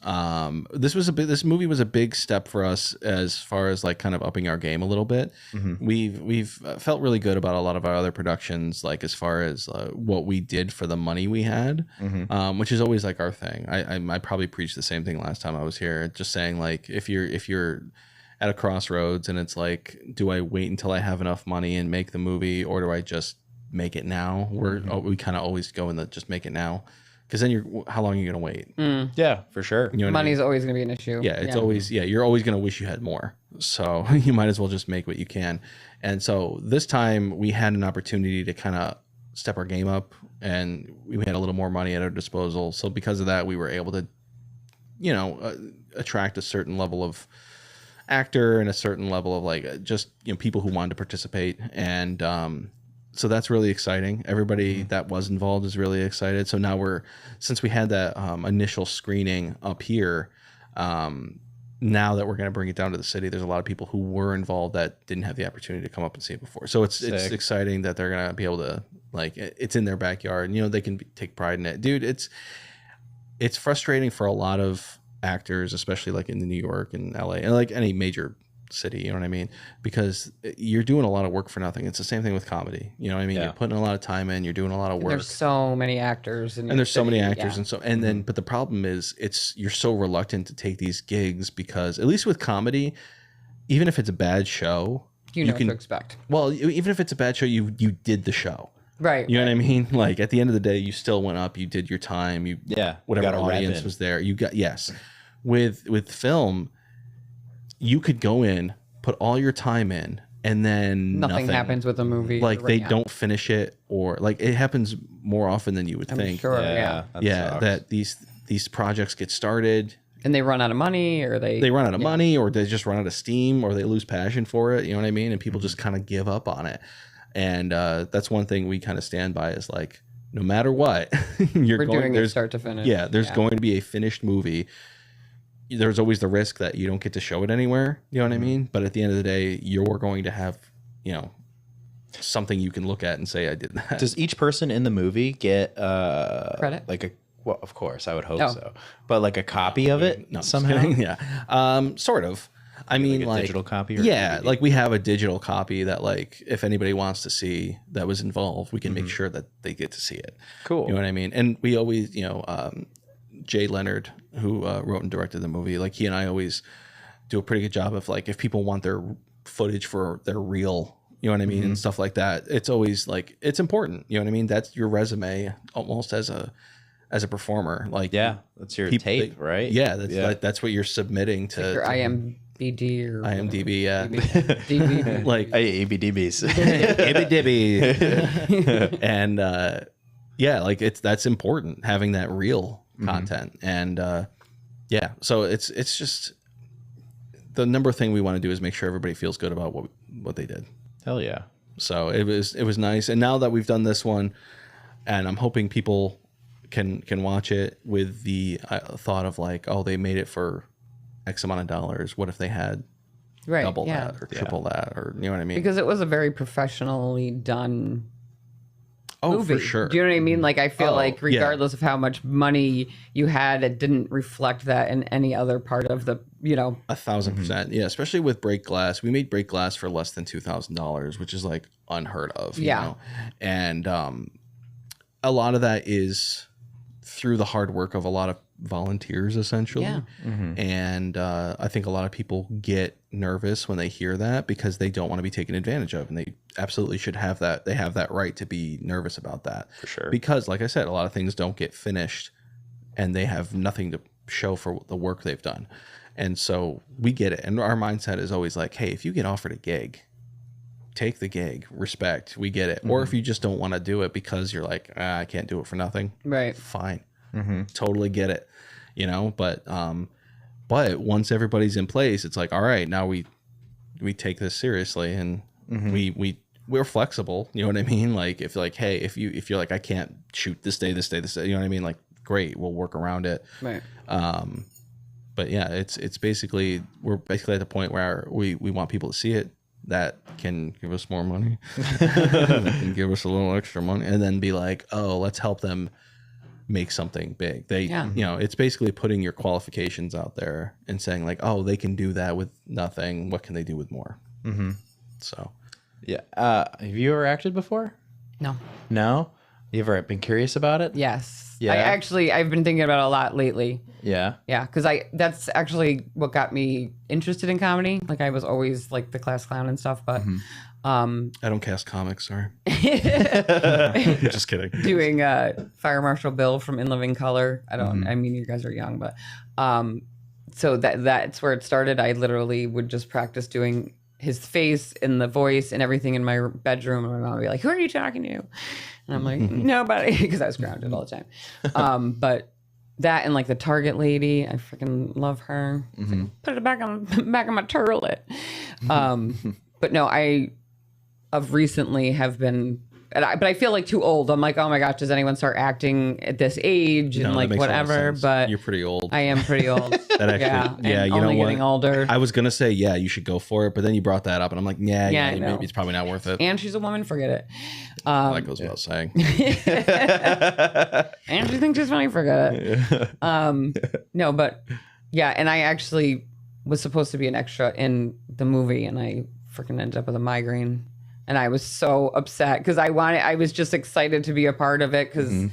This movie was a big step for us as far as like kind of upping our game a little bit. We've felt really good about a lot of our other productions, like as far as what we did for the money we had, which is always like our thing. I probably preached the same thing last time I was here, just saying like if you're at a crossroads and it's like, do I wait until I have enough money and make the movie, or do I just make it now? We kind of always go in the just make it now. Because then how long are you going to wait? Yeah, for sure. You know what Money's I mean? always going to be an issue. Yeah, it's always, you're always going to wish you had more. So you might as well just make what you can. And so this time we had an opportunity to kind of step our game up, and we had a little more money at our disposal. So because of that, we were able to, attract a certain level of actor and a certain level of like just, people who wanted to participate. And, so that's really exciting. Everybody that was involved is really excited. So now since we had that initial screening up here, now that we're going to bring it down to the city, there's a lot of people who were involved that didn't have the opportunity to come up and see it before. So it's exciting that they're going to be able to, like, it's in their backyard and, they can take pride in it. Dude, it's frustrating for a lot of actors, especially like in New York and LA and like any major city, you know what I mean? Because you're doing a lot of work for nothing. It's the same thing with comedy. You know what I mean? Yeah. You're putting a lot of time in, you're doing a lot of work. There's so many actors And there's so many actors yeah. but the problem is you're so reluctant to take these gigs because at least with comedy, even if it's a bad show, you know what to expect. Well, even if it's a bad show, you did the show. Right. You know what I mean? Like at the end of the day, you still went up, you did your time, whatever audience was there. You got with film, you could go in, put all your time in, and then nothing happens with a movie. Like they don't finish it, or like it happens more often than you would think. Sure, that these projects get started and they run out of money, or they run out of money, or they just run out of steam, or they lose passion for it. You know what I mean? And people just kind of give up on it. And that's one thing we kind of stand by is like, no matter what, we're doing it start to finish. Yeah, there's going to be a finished movie. There's always the risk that you don't get to show it anywhere. You know what I mean? But at the end of the day, you're going to have, something you can look at and say, I did that. Does each person in the movie get credit? Well, of course, I would hope so. But like a copy of it somehow? Yeah. Sort of. I mean, a digital copy? Or yeah, DVD? like we have a digital copy that like if anybody wants to see that was involved, we can make sure that they get to see it. Cool. You know what I mean? And we always, Jay Leonard, who wrote and directed the movie, like he and I always do a pretty good job of like if people want their footage for their reel, you know what I mean, and stuff like that. It's always like it's important. You know what I mean? That's your resume almost as a performer. Like that's your tape, right? Yeah, that's what you're submitting to your IMDb or IMDb, yeah. DB. Like ABDBs. ABDB. And like that's important, having that real content. And so it's just the number thing we want to do is make sure everybody feels good about what they did. Hell yeah. So it was nice. And now that we've done this one, and I'm hoping people can watch it with the thought of like, oh, they made it for X amount of dollars. What if they had double that or triple that, or you know what I mean? Because it was a very professionally done movie. For sure. Do you know what I mean? Like I feel like regardless of how much money you had, it didn't reflect that in any other part of the 1,000%. Yeah, especially with break glass. We made break glass for less than $2,000, which is like unheard of. You know? And a lot of that is through the hard work of a lot of volunteers, essentially. Yeah. And I think a lot of people get nervous when they hear that because they don't want to be taken advantage of, and they absolutely should have that. They have that right to be nervous about that. For sure. Because like I said, a lot of things don't get finished and they have nothing to show for the work they've done. And so we get it. And our mindset is always like, hey, if you get offered a gig, take the gig, respect, we get it. Or if you just don't want to do it because you're like, I can't do it for nothing. Right. Fine. Totally get it. You know, but once everybody's in place, it's like, all right, now we take this seriously, and we're flexible. You know what I mean? Like if like, hey, if you're like, I can't shoot this day, you know what I mean? Like, great, we'll work around it. Right. But yeah, it's basically, we're basically at the point where we want people to see it that can give us more money, and give us a little extra money, and then be like, oh, let's help them make something big. You know, it's basically putting your qualifications out there and saying like, oh, they can do that with nothing. What can they do with more? So, Yeah. Have you ever acted before? No. No? You ever been curious about it? Yes. Yeah. I've been thinking about it a lot lately. Yeah. Yeah, because that's actually what got me interested in comedy. Like I was always like the class clown and stuff, but I don't cast comics, sorry. Just kidding. doing Fire Marshal Bill from In Living Color. I mean, you guys are young, but so that's where it started. I literally would just practice doing his face and the voice and everything in my bedroom, and my mom would be like, "Who are you talking to?" And I'm like, "Nobody," because I was grounded all the time. But that and like the Target lady, I freaking love her. It's like, put it back on my turlet. But no, I of recently have been, but I feel like too old. I'm like, oh my gosh, does anyone start acting at this age and like whatever? But you're pretty old. I am pretty old. That actually, and you know only what? getting older. I was gonna say, yeah, you should go for it, but then you brought that up, and I'm like, yeah, I know. maybe it's probably not worth it. And she's a woman, forget it. That goes without saying. And she thinks she's funny, forget it. No, but yeah, and I actually was supposed to be an extra in the movie, and I freaking ended up with a migraine, and I was so upset because I was just excited to be a part of it because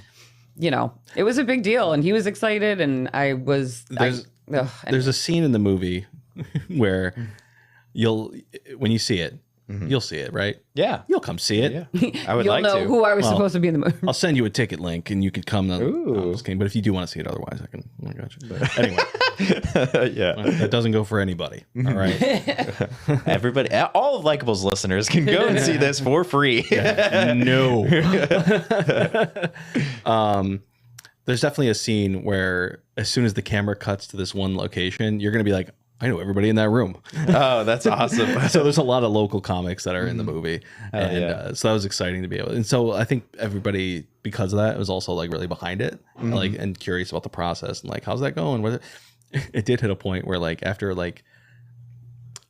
you know it was a big deal, and he was excited, and I was. There's a scene in the movie where when you see it, you'll see it, right? Yeah. You'll come see it. Yeah. I would You'll like know to. who I was supposed to be in the movie. I'll send you a ticket link, and you could come. Ooh. But if you do want to see it, otherwise, I can. I got you. Anyway, Yeah. that doesn't go for anybody. All right. Everybody, all of Likable's listeners can go and see this for free. No. There's definitely a scene where as soon as the camera cuts to this one location, you're gonna be like, I know everybody in that room. Oh, that's awesome. So there's a lot of local comics that are in the movie, and yeah. so that was exciting to be able. And so I think everybody, because of that, was also like really behind it, like and curious about the process and like how's that going. Whether it did hit a point where like after like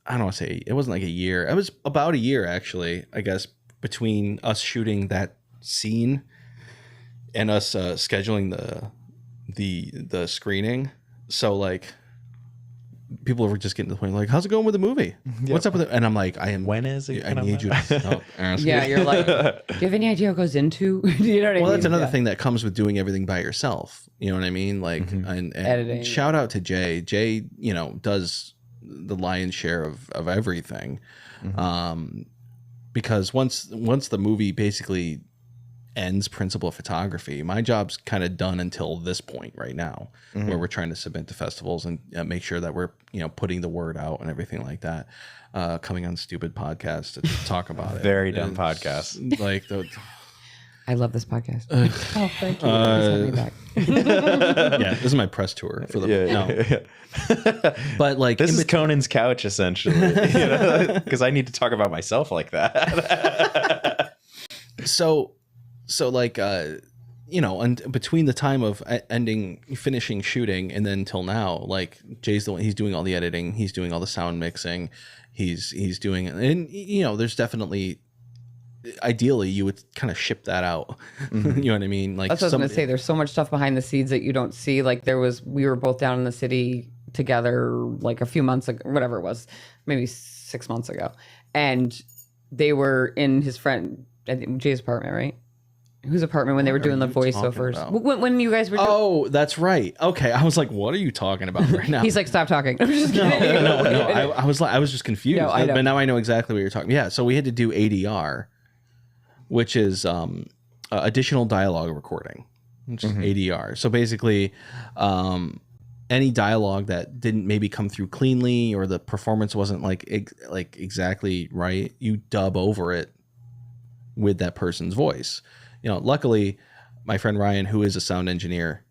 I don't want to say it wasn't like a year. It was about a year actually, I guess, between us shooting that scene and us scheduling the screening. So like. People were just getting to the point like, how's it going with the movie? What's up with it? And I'm like, When is it? I need you to stop asking. Yeah, you're like, do you have any idea what goes into? You know what I mean? Well, that's another thing that comes with doing everything by yourself. You know what I mean? Like, and Editing. shout out to Jay. Jay, you know, does the lion's share of everything. Because once the movie basically ends principal photography, my job's kind of done until this point right now, where we're trying to submit to festivals and make sure that we're putting the word out and everything like that. Coming on stupid podcasts to talk about it. Very dumb podcast. Like I love this podcast. Oh, thank you. Please have me back. yeah, this is my press tour for the But like This is Conan's couch essentially, because I need to talk about myself like that. So like, and between the time of finishing shooting and then till now, like Jay's the one, he's doing all the editing, he's doing all the sound mixing, he's doing, and there's definitely, ideally you would kind of ship that out. You know what I mean? Like that's what I was going to say. There's so much stuff behind the scenes that you don't see. Like we were both down in the city together like a few months ago, whatever it was, maybe 6 months ago. And they were in his friend, I think Jay's apartment, right? Whose apartment when they were doing the voiceovers? When you guys were doing... Oh, that's right. Okay, I was like, "What are you talking about right now?" He's like, "Stop talking." I'm just kidding. No. I was just confused. No, I know. But now I know exactly what you're talking. Yeah, so we had to do ADR, which is additional dialogue recording, which is ADR. So basically, any dialogue that didn't maybe come through cleanly or the performance wasn't like exactly right, you dub over it with that person's voice. You know, luckily my friend Ryan, who is a sound engineer,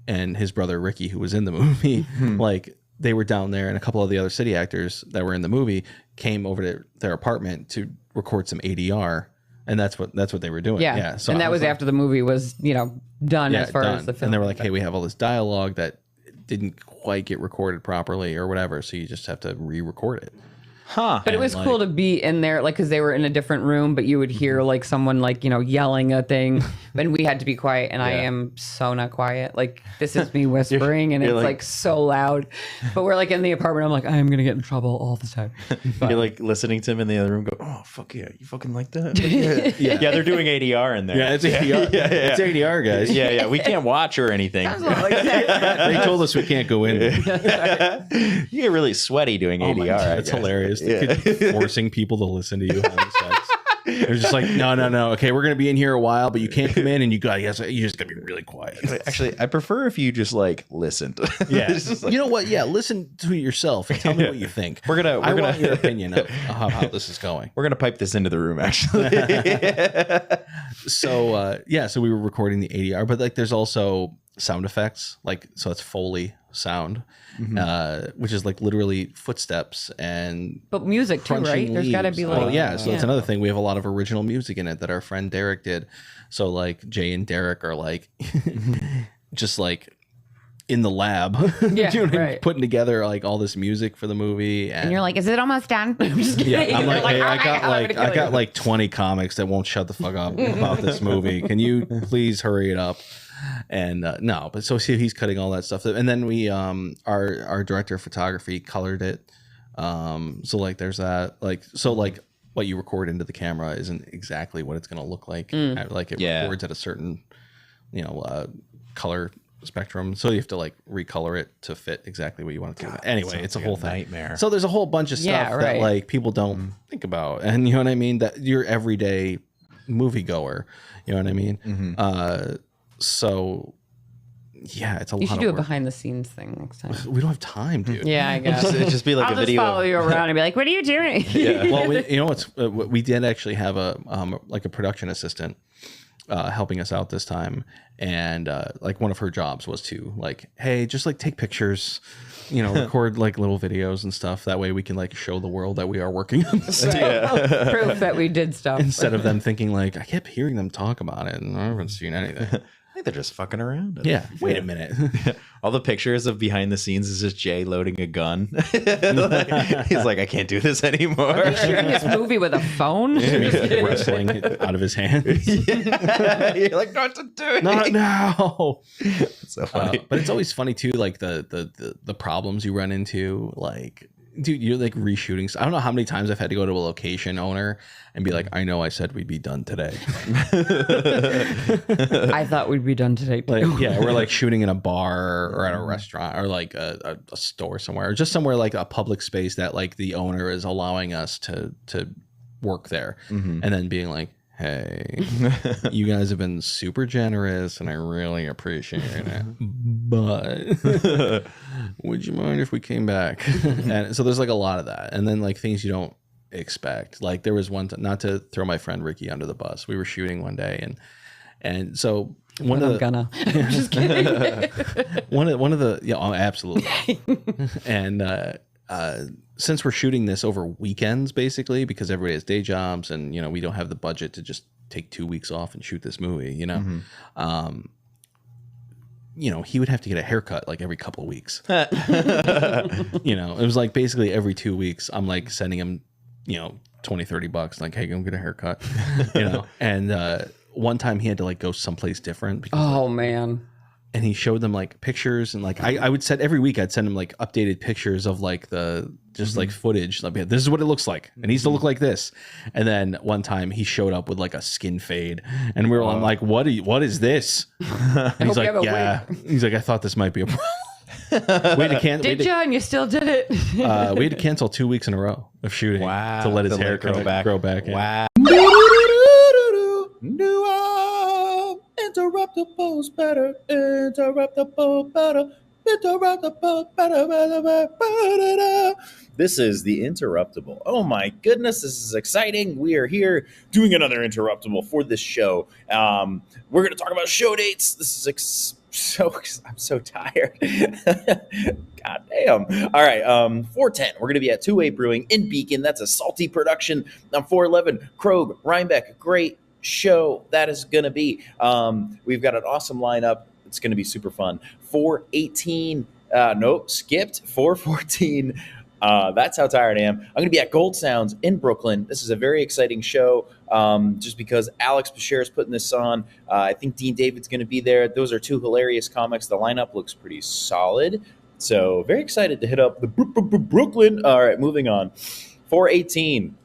and his brother Ricky, who was in the movie, like they were down there, and a couple of the other city actors that were in the movie came over to their apartment to record some ADR, and that's what they were doing. Yeah. So and that was after the movie was, you know, done as far as the film. And they were like, hey, we have all this dialogue that didn't quite get recorded properly or whatever, so you just have to re-record it. Huh. But it was cool to be in there, like, because they were in a different room, but you would hear like someone like, you know, yelling a thing, and we had to be quiet, and I am so not quiet. Like, this is me whispering, and it's like so loud. But we're like in the apartment. I'm like, I am gonna get in trouble all the time. But, you're like listening to him in the other room go, oh fuck yeah, you fucking like that? Yeah, they're doing ADR in there. Yeah, it's ADR. It's ADR, guys. Yeah, we can't watch or anything. They told us we can't go in. You get really sweaty doing ADR. That's hilarious. Forcing people to listen to you having sex. They're just like, no. Okay, we're gonna be in here a while, but you can't come in, and you just gotta be really quiet. Actually, I prefer if you just like listened. Yeah, like, you know what? Yeah, listen to it yourself and tell me what you think. I want your opinion of how this is going. We're gonna pipe this into the room, actually. So we were recording the ADR, but like, there's also sound effects, like, so it's Foley sound, which is like literally footsteps but music too, right? There's got to be like, that's another thing. We have a lot of original music in it that our friend Derek did. So like Jay and Derek are like just like in the lab putting together like all this music for the movie, and you're like, is it almost done? I'm just kidding. I'm like, hey, I got like 20 comics that won't shut the fuck up about this movie. Can you please hurry it up? And no, but so he's cutting all that stuff, and then we our director of photography colored it, so like there's that, like, so like what you record into the camera isn't exactly what it's going to look like. Like it records at a certain, you know, color spectrum, so you have to like recolor it to fit exactly what you want it to. Anyway, it's a whole nightmare. So there's a whole bunch of stuff that like people don't think about, and you know what I mean, that your everyday moviegoer, you know what I mean. So yeah, it's a lot of work. You should do a behind the scenes thing next time. We don't have time, dude. Yeah, I guess. It'd just be like I'll a video. I'll just follow you around and be like, what are you doing? Yeah. Well, you know what's we did actually have a like a production assistant helping us out this time, and like one of her jobs was to like, hey, just like take pictures, you know, record like little videos and stuff. That way we can like show the world that we are working on this. Proof that we did stuff. Instead of them thinking like, I kept hearing them talk about it and I haven't seen anything. I think they're just fucking around. Yeah. Wait a minute. All the pictures of behind the scenes is just Jay loading a gun. He's like, I can't do this anymore. Shooting this movie with a phone. Wrestling it out of his hands. You're like, not to do it. Not now. It's so funny. But it's always funny too, like the problems you run into, like, dude, you're like reshooting. I don't know how many times I've had to go to a location owner and be like, I know I said we'd be done today. I thought we'd be done today too. Like, yeah, we're like shooting in a bar or at a restaurant or like a store somewhere, or just somewhere like a public space that like the owner is allowing us to work there, and then being like, hey, you guys have been super generous and I really appreciate it, but would you mind if we came back? And so there's like a lot of that, and then like things you don't expect. Like there was one not to throw my friend Ricky under the bus, we were shooting one day, and so one of the I'm just kidding. one of the absolutely. And since we're shooting this over weekends, basically, because everybody has day jobs, and you know we don't have the budget to just take 2 weeks off and shoot this movie, you know. You know, he would have to get a haircut like every couple of weeks. You know, it was like basically every 2 weeks I'm like sending him, you know, $20-$30, like, hey, go get a haircut. You know. And one time he had to like go someplace different because, man. And he showed them like pictures, and like I would send every week, I'd send him like updated pictures of like the just like footage. Like, this is what it looks like. It needs to look like this. And then one time he showed up with like a skin fade, and we were all like, what is this? And he's like, yeah. He's like, I thought this might be a problem. Did you? And you still did it. We had to cancel 2 weeks in a row of shooting to let his hair grow back. Wow. Interruptible's better. Interruptible better. This is the Interruptible. Oh my goodness, this is exciting. We are here doing another Interruptible for this show. We're going to talk about show dates. This is I'm so tired. God damn. All right, 410. We're going to be at 2-Way Brewing in Beacon. That's a salty production. 411, Krog, Rhinebeck. Great show that is going to be. We've got an awesome lineup. It's going to be super fun. 418, nope, skipped. 414. That's how tired I am. I'm going to be at Gold Sounds in Brooklyn. This is a very exciting show just because Alex Bashir is putting this on. I think Dean David's going to be there. Those are two hilarious comics. The lineup looks pretty solid. So very excited to hit up the Brooklyn. All right, moving on. 418.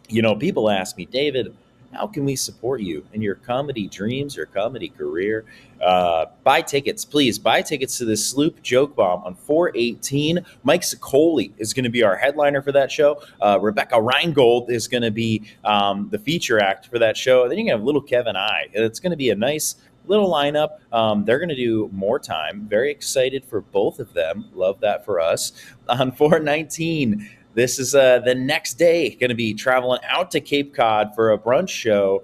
You know, people ask me, David, how can we support you in your comedy dreams, your comedy career? Buy tickets, please. Buy tickets to this Sloop Joke Bomb on 418. Mike Sicoli is going to be our headliner for that show. Rebecca Reingold is going to be the feature act for that show. Then you can have Little Kev and I. It's going to be a nice little lineup. They're going to do more time. Very excited for both of them. Love that for us. On 419, this is the next day, going to be traveling out to Cape Cod for a brunch show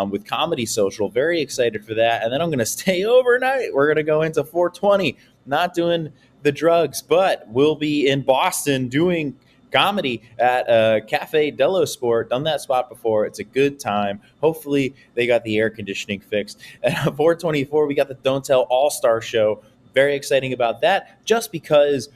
with Comedy Social. Very excited for that. And then I'm going to stay overnight. We're going to go into 420, not doing the drugs, but we'll be in Boston doing comedy at Cafe Dello Sport. Done that spot before. It's a good time. Hopefully they got the air conditioning fixed. And at 424, we got the Don't Tell All-Star Show. Very exciting about that, just because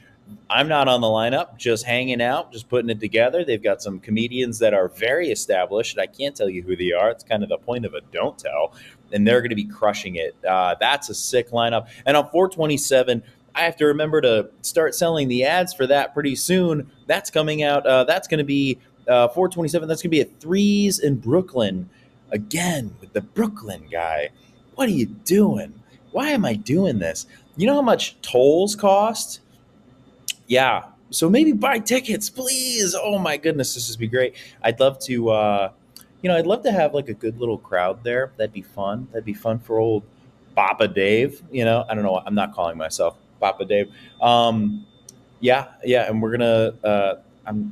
I'm not on the lineup, just hanging out, just putting it together. They've got some comedians that are very established. I can't tell you who they are. It's kind of the point of a don't tell. And they're going to be crushing it. That's a sick lineup. And on 427, I have to remember to start selling the ads for that pretty soon. That's coming out. That's going to be 427. That's going to be at Threes in Brooklyn. Again, with the Brooklyn guy. What are you doing? Why am I doing this? You know how much tolls cost? Yeah, so maybe buy tickets, please. Oh my goodness, this would be great. I'd love to, I'd love to have like a good little crowd there. That'd be fun. That'd be fun for old Papa Dave. I don't know. I'm not calling myself Papa Dave. Yeah, and we're gonna.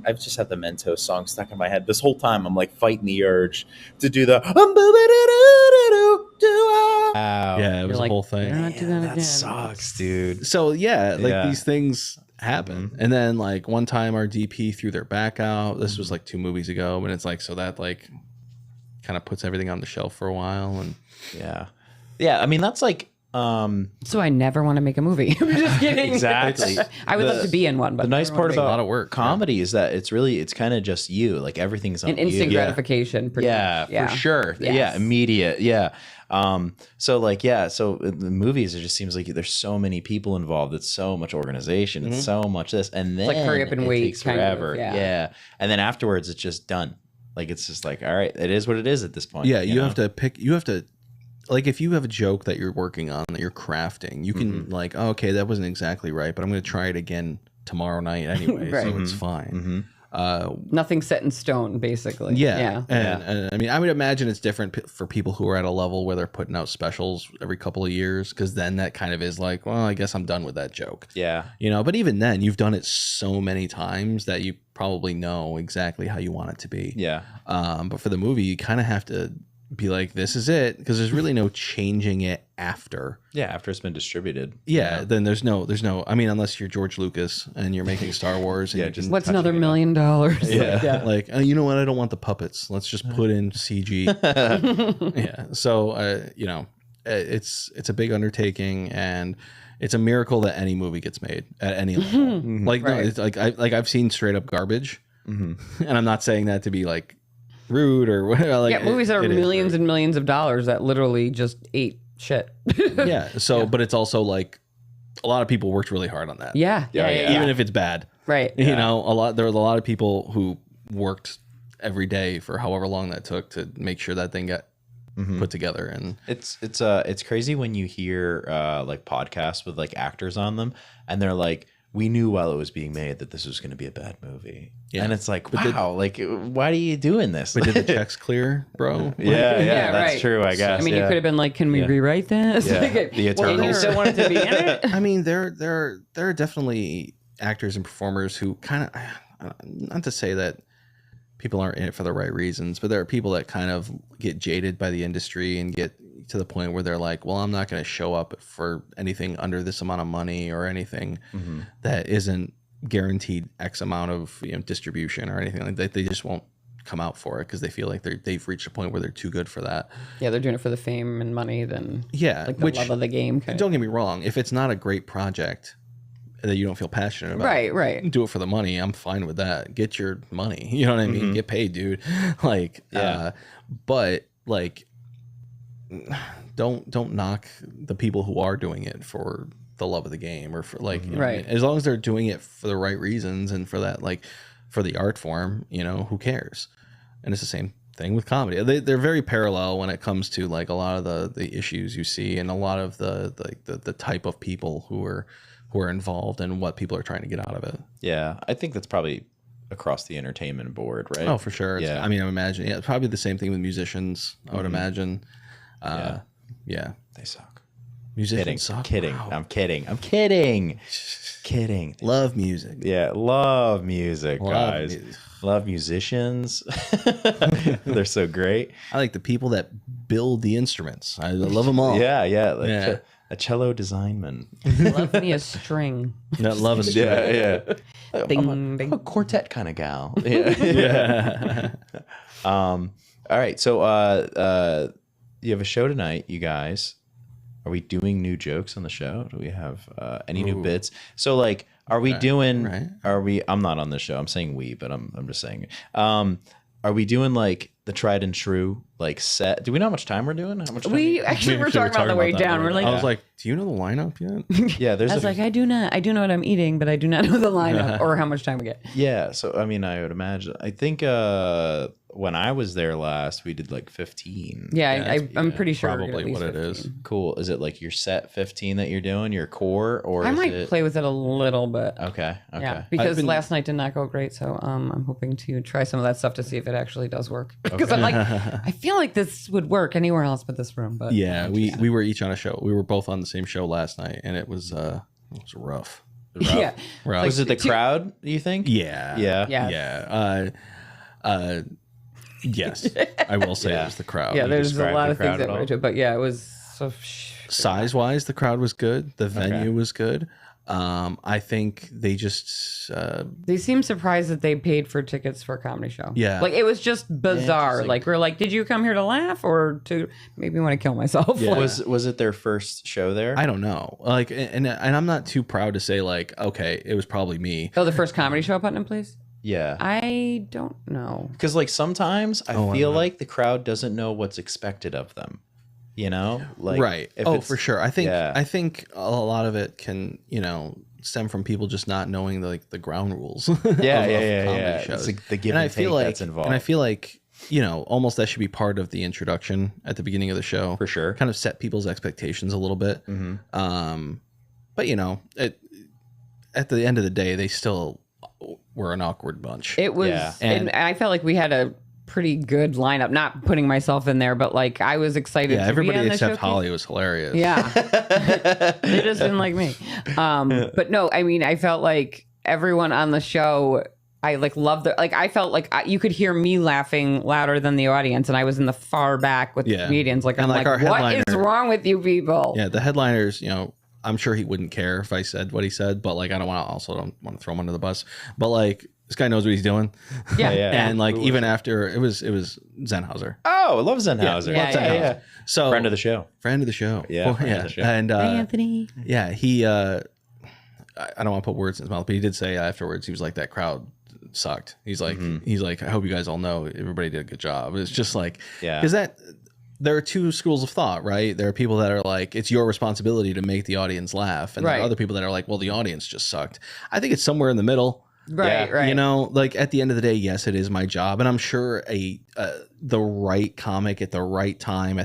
I've just had the Mentos song stuck in my head this whole time. I'm like fighting the urge to do the. Wow. Yeah, it was You're a whole thing. Not do that That again. sucks, dude. So yeah, Yeah. these things happen. And then like one time our DP threw their back out. This was like 2 movies ago, and it's like, so that like kind of puts everything on the shelf for a while. And Yeah. I mean, that's like, So I never want to make a movie. I'm just kidding. Exactly. I would love to be in one, but the nice part a lot about of work. comedy is that it's kind of just you. Like everything's on an instant you. gratification. Pretty much. For sure. Yes. Yeah, immediate. Yeah. So the movies, it just seems like there's so many people involved. It's so much organization. It's so much this, and then like hurry up and it wait takes kind of, forever. yeah. And then afterwards, it's just done. Like it's just like, all right, it is what it is at this point. yeah, you know? have to pick. You have to. Like if you have a joke that you're working on, that you're crafting, you can like, oh, okay, that wasn't exactly right, but I'm going to try it again tomorrow night anyway, Right. so it's fine. Nothing set in stone, basically. Yeah. And I mean, I would imagine it's different for people who are at a level where they're putting out specials every couple of years, because then that kind of is like, well, I guess I'm done with that joke. Yeah. But even then, you've done it so many times that you probably know exactly how you want it to be. Yeah. But for the movie, you kind of have to be like, this is it, because there's really no changing it after. Yeah. After it's been distributed. Yeah, then there's no. I mean, unless you're George Lucas and you're making Star Wars. And Yeah, you just can What's touch another it. $1 million? Yeah. Like, you know what? I don't want the puppets. Let's just put in CG. Yeah. So, it's a big undertaking, and it's a miracle that any movie gets made at any level. Like, no, Right. it's like I've seen straight up garbage, and I'm not saying that to be like rude or whatever. Like, Yeah, movies that are it is millions rude. and millions of dollars that literally just ate shit. Yeah. So, but it's also like a lot of people worked really hard on that. Yeah. Even if it's bad. Right. There was a lot of people who worked every day for however long that took to make sure that thing got put together. And It's crazy when you hear like podcasts with like actors on them, and they're like, we knew while it was being made that this was going to be a bad movie. Yeah. And it's like, wow, like, why are you doing this? But did the checks clear, bro? Yeah, that's right. true, I guess. I mean, you could have been like, "Can we rewrite this?" Yeah. Like, The well, you Eternals. still wanted to be in it. I mean, there are definitely actors and performers who kind of, not to say that people aren't in it for the right reasons, but there are people that kind of get jaded by the industry and get to the point where they're like, well, I'm not going to show up for anything under this amount of money or anything that isn't guaranteed X amount of distribution or anything like that. They just won't come out for it because they feel like they've reached a point where they're too good for that. Yeah, they're doing it for the fame and money than like the love of the game. Don't get me wrong. If it's not a great project that you don't feel passionate about, right. do it for the money. I'm fine with that. Get your money. You know what I mean? Get paid, dude. Like, but like, don't knock the people who are doing it for the love of the game or for like, you know, as long as they're doing it for the right reasons and for that, like for the art form, who cares? And it's the same thing with comedy. They're very parallel when it comes to like a lot of the issues you see and a lot of the type of people who are involved and what people are trying to get out of it. Yeah, I think that's probably across the entertainment board, right? Oh, for sure. Yeah. I mean, I imagine. Yeah, probably the same thing with musicians. I would imagine. Yeah. They suck. Musicians suck. Kidding. Wow. I'm kidding. Kidding. Love music. Yeah, love music, guys. music. Love musicians. They're so great. I like the people that build the instruments. I love them all. Yeah. Like Yeah. a cello designman. Love me a string. That love is Yeah. Ding, I'm ding. a quartet kind of gal. Yeah. Yeah. All right. So you have a show tonight, you guys. Are we doing new jokes on the show? Do we have any new bits? So like, are we doing? right. Are we? I'm not on the show. I'm saying we, but I'm just saying. Are we doing like the tried and true like set? Do we know how much time we're doing? How much? Time We actually were talking about the way that down. later. We're like, I was like, do you know the lineup yet? Yeah, there's. I was like, I do not. I do know what I'm eating, but I do not know the lineup or how much time we get. yeah. So I mean, I would imagine. I think when I was there last, we did like 15. Yeah, I'm pretty sure we're Probably gonna what at it least is. Cool. Is it like your set 15 that you're doing, your core, or I is might it? play with it a little bit. Okay. Yeah, because last night did not go great, so I'm hoping to try some of that stuff to see if it actually does work. Because I'm like, I feel like this would work anywhere else but this room. But Yeah, we were each on a show. We were both on the same show last night, and it was rough. yeah, Rough. Was it the crowd? Do you think? Yeah. Yeah. yeah, Yes, I will say it was the crowd. yeah. There's a describe lot the of things crowd that at all? went to it, but yeah, it was so. Size-wise, the crowd was good. The venue was good. I think they just They seemed surprised that they paid for tickets for a comedy show. Yeah. like it was just bizarre. Interesting. Like we're like, did you come here to laugh or to maybe want to kill myself? Yeah. Was it their first show there? I don't know. Like, and I'm not too proud to say like, okay, it was probably me. Oh, the first comedy show at Putnam Place? Yeah. I don't know. Because like sometimes I I feel know. like the crowd doesn't know what's expected of them. You know, like Right. if Oh, it's- for sure. I think yeah. I think a lot of it can stem from people just not knowing the ground rules. Yeah, of yeah. comedy It's shows. like the give And and, I take feel like that's involved. And I feel like almost that should be part of the introduction at the beginning of the show. For sure. Kind of set people's expectations a little bit. But at the end of the day, they still were an awkward bunch. It was, Yeah. and I felt like we had a pretty good lineup. Not putting myself in there, but like I was excited. yeah, to everybody be on the except showcase. Holly was hilarious. Yeah, they just didn't like me. But no, I mean, I felt like everyone on the show. I like loved it. Like I felt like you could hear me laughing louder than the audience, and I was in the far back with the Yeah. comedians. Like And I'm like like, our what is headliner- wrong with you people? Yeah, the headliners, I'm sure he wouldn't care if I said what he said, but like I don't want to throw him under the bus. But like this guy knows what he's doing. Yeah, Yeah. And like even after it was Zenhauser. oh, I love Zenhauser. Yeah, yeah. So Friend of the show. friend of the show. Yeah, friend of the show. And Anthony. yeah, he I don't want to put words in his mouth, but he did say afterwards, he was like, that crowd sucked. He's like, I hope you guys all know everybody did a good job. It's just like, Yeah. because there are two schools of thought, right? There are people that are like, it's your responsibility to make the audience laugh. And there Right. are other people that are like, well, the audience just sucked. I think it's somewhere in the middle. Right, Yeah. right. Like at the end of the day, yes, it is my job. And I'm sure the right comic at the right time,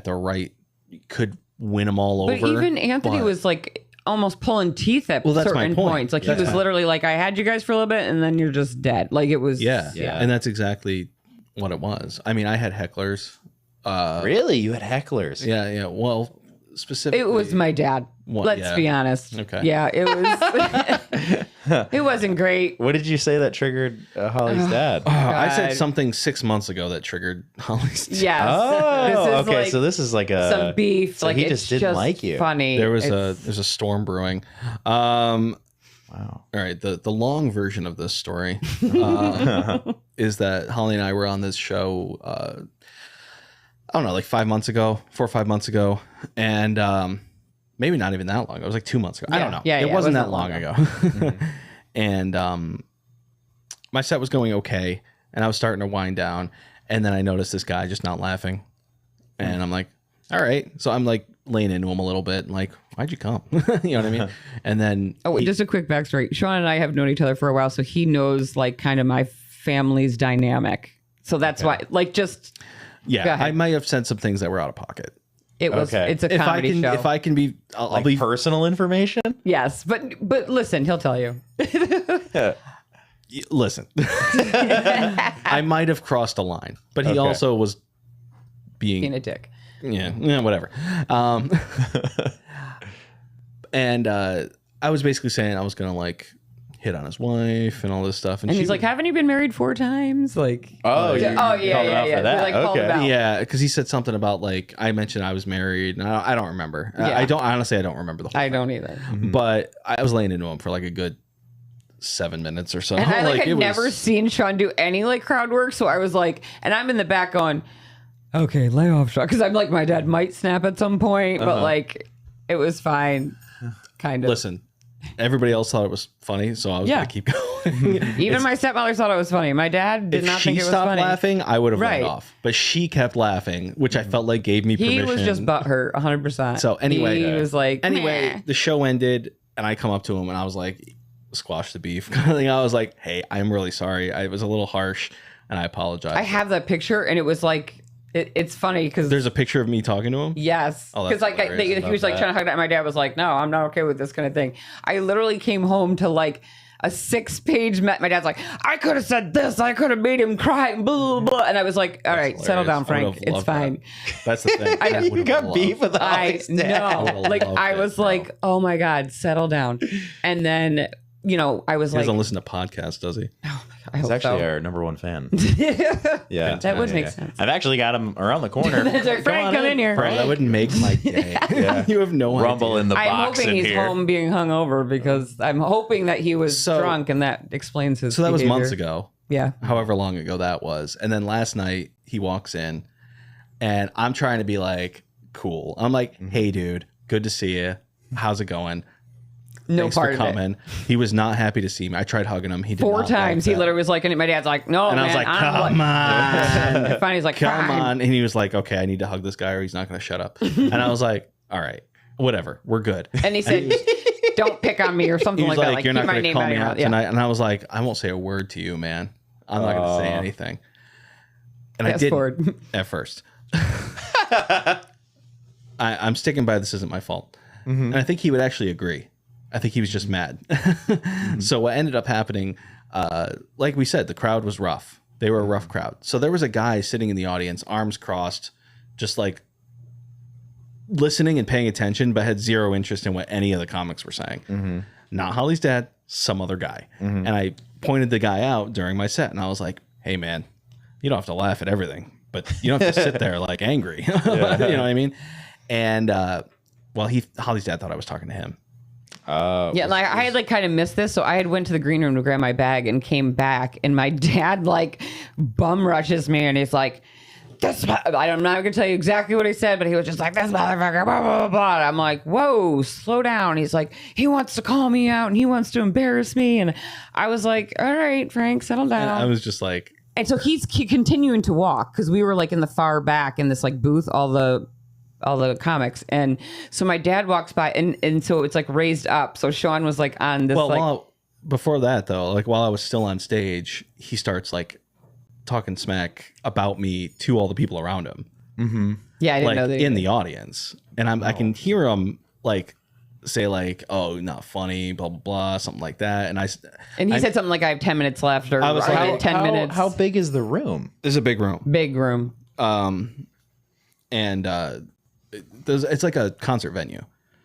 could win them all But over. even Anthony but- was like almost pulling teeth at Well, that's my certain point. points. Like, That's he was literally like, I had you guys for a little bit, and then you're just dead. Like, it was... Yeah. Yeah. And that's exactly what it was. I mean, I had hecklers. Really? You had hecklers? Yeah. Well, specifically. It was my dad. What? Let's Yeah. be honest. Okay. Yeah, it was... it wasn't great. What did you say that triggered Holly's dad? I said God. something 6 months ago that triggered Holly's. Yes. Oh, This is okay. like So this is like a some beef. So like, he it's just didn't like you. funny. There's It's- a storm brewing. Wow. All right, the long version of this story is that Holly and I were on this show. I don't know, like 4 or 5 months ago, and maybe not even that long ago. It was like 2 months ago. I don't know. Yeah, it wasn't that long long ago. And my set was going okay, and I was starting to wind down, and then I noticed this guy just not laughing, and I'm like, all right. So I'm like laying into him a little bit, and like, why'd you come? You know what I mean? And then just a quick backstory. Shawn and I have known each other for a while, so he knows like kind of my family's dynamic. So that's why, like, just Go yeah, ahead. I might have said some things that were out of pocket. it was. Okay. It's a If I comedy can, show. if I can be, I'll Like be personal information? Yes, but listen, he'll tell you. Listen, I might have crossed a line, but he Okay. also was Being being, a dick. yeah, whatever. And I was basically saying I was gonna like hit on his wife and all this stuff, And he's like, "Haven't you been married 4 times?" Like, Oh, you yeah, called him out for that. We, like, called him Okay. out. yeah, because he said something about like I mentioned I was married, and I don't remember. Yeah. I don't honestly, I don't remember the whole I thing. don't either. But I was laying into him for like a good 7 minutes or so. And I like had it was- never seen Shawn do any like crowd work, so I was like, and I'm in the back going, "Okay, lay off, Shawn," because I'm like, my dad might snap at some point, but like, it was fine, kind of. Listen, everybody else thought it was funny, so I was Yeah. gonna keep going. Even my stepmother thought it was funny. My dad did If not she think it was stopped funny. laughing, I would have Right. let off. But she kept laughing, which I felt like gave me He permission. was just butthurt, 100%. So anyway, he was like, anyway, "Meh." the show ended, and I come up to him, and I was like, squash the beef kind of thing. I was like, hey, I'm really sorry. I was a little harsh, and I apologize. I have that picture, and it was like, it's funny because There's a picture of me talking to him. yes, Oh, that's because like hilarious. he was like trying to hug that. My dad was like, "No, I'm not okay with this kind of thing." I literally came home to like a 6-page. My dad's like, "I could have said this. I could have made him cry." Blah, blah, blah. And I was like, "All right, settle down, Hilarious. I Frank. would've It's loved fine." that. That's the thing. I know. You got beef with I Holly's dad. know. Like loved I it, was bro. like, "Oh my god, settle down." And then I was He like, doesn't listen to podcasts, does he? I He's hope actually so. our number 1 fan. Yeah. That would make sense. I've actually got him around the corner. That's right. Frank, come in here. Bro, that would make my day. You have no Rumble idea. in the I'm box hoping in he's here. home being hungover because I'm hoping that he was So- drunk and that explains his. So that was behavior. months ago. Yeah. However long ago that was. And then last night he walks in, and I'm trying to be like cool. I'm like, hey dude, good to see you. How's it going? No Thanks part for of it. coming. He was not happy to see me. I tried hugging him. He did 4 not times. like He that. literally was like, and my dad's like, "No, And man." I was like, I'm come on. And finally, he's like, Come "Fine." on. And he was like, okay, I need to hug this guy or he's not going to shut up. And I was like, all right, whatever. We're good. And he said, "Don't pick on me" or something He was like like, that. Like, you're keep not my going to name call out of me your out mouth. Yeah. tonight. And I was like, I won't say a word to you, man. I'm not going to say anything. And I Fast did forward. at first. I'm sticking by this isn't my fault. And I think he would actually agree. I think he was just mad. So what ended up happening, like we said, the crowd was rough. They were a rough crowd. So there was a guy sitting in the audience, arms crossed, just like listening and paying attention, but had zero interest in what any of the comics were saying. Not Holly's dad, some other guy. And I pointed the guy out during my set, and I was like, hey man, you don't have to laugh at everything, but you don't have to sit there like angry. You know what I mean? And Holly's dad thought I was talking to him. Yeah, like I had like kind of missed this, so I had went to the green room to grab my bag and came back, and my dad like bum rushes me, and he's like, "This," I'm not gonna tell you exactly what he said, but he was just like, "This motherfucker," blah, blah, blah, blah. I'm like, "Whoa, slow down." He's like, "He wants to call me out and he wants to embarrass me," and I was like, "All right, Frank, settle down." And I was just like, And so he's continuing to walk because we were like in the far back in this like booth, all the comics. And so my dad walks by and so it's like raised up. So Shawn was like on this before that though, like while I was still on stage, he starts like talking smack about me to all the people around him. yeah, I didn't Like know that. in the audience. And I can hear him like say like, "Oh, not funny," blah blah blah, something like that. And he said something like, "I have 10 minutes left," or I was like, "I have 10 minutes." How big is the room? There's a big room. Big room. It's like a concert venue.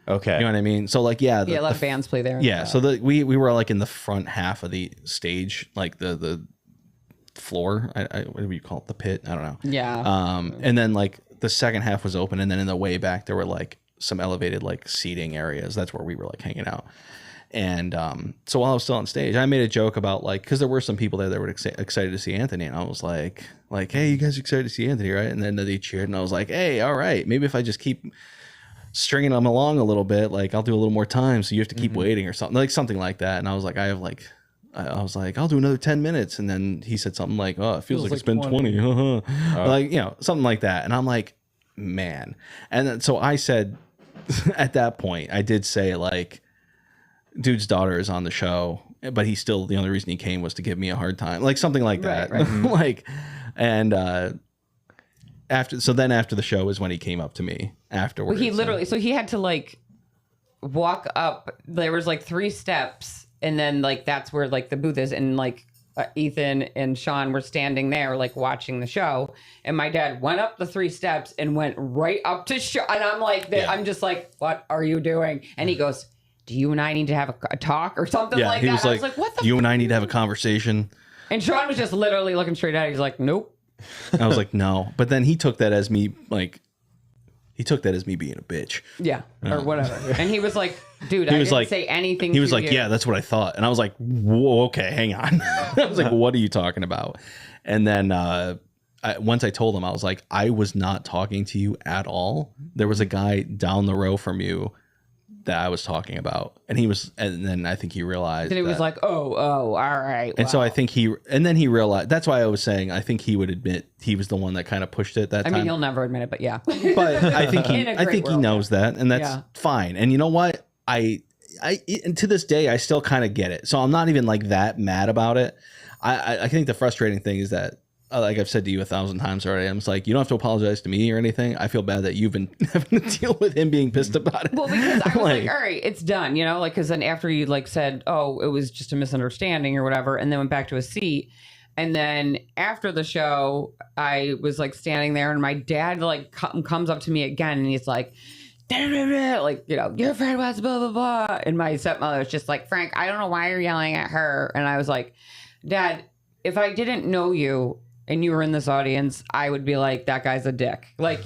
Okay. You know what I mean? So like, yeah, A lot of bands play there. Yeah, so we were like in the front half of the stage, like the floor. What do you call it? The pit? I don't know. Yeah. And then like the second half was open, and then in the way back there were like some elevated like seating areas. That's where we were like hanging out. And so while I was still on stage, I made a joke about like, because there were some people there that were excited to see Anthony, and I was like, hey, you guys are excited to see Anthony, right? And then they cheered, and I was like, hey, all right, maybe if I just keep stringing them along a little bit, like I'll do a little more time, so you have to keep waiting or something like that. And I was like, I was like, I'll do another 10 minutes. And then he said something like, oh, it feels like it's been 20. Like, you know, something like that. And I'm like, man. And then, so I said, at that point, I did say like, dude's daughter is on the show, but he still, the only reason he came was to give me a hard time. Like something like that. Right. Like, and, after the show is when he came up to me afterwards. He literally, so he had to like walk up. There was like 3 steps, and then like that's where like the booth is, and like Ethan and Shawn were standing there like watching the show, and my dad went up the 3 steps and went right up to Shawn, and I'm like, I'm just like, what are you doing? And he goes, do you and I need to have a talk or something like that? I was like, what the? You and I need to have a conversation. And Shawn was just literally looking straight at it. He's like, nope. I was like, no. But then he took that as me, like, being a bitch. Yeah, or whatever. And he was like, dude, I didn't say anything. He was like, yeah, that's what I thought. And I was like, whoa, okay, hang on. I was like, what are you talking about? And then once I told him, I was like, I was not talking to you at all. There was a guy down the row from you that I was talking about, and then I think he realized, and it was like, oh, all right. And so I think he realized. That's why I was saying I think he would admit he was the one that kind to push it that time. I mean, he'll never admit it, but yeah. But I think he knows that, and that's fine. And you know what? And to this day, I still kind of get it. So I'm not even like that mad about it. I think the frustrating thing is that, like I've said to you 1,000 times already, I'm just like, you don't have to apologize to me or anything. I feel bad that you've been having to deal with him being pissed about it. Well, because I was like, all right, it's done, you know, like, because then after you like said, oh, it was just a misunderstanding or whatever, and then went back to a seat. And then after the show, I was like standing there, and my dad like comes up to me again, and he's like, like, you know, your friend was blah, blah, blah. And my stepmother was just like, Frank, I don't know why you're yelling at her. And I was like, Dad, if I didn't know you, and you were in this audience, I would be like, that guy's a dick. Like,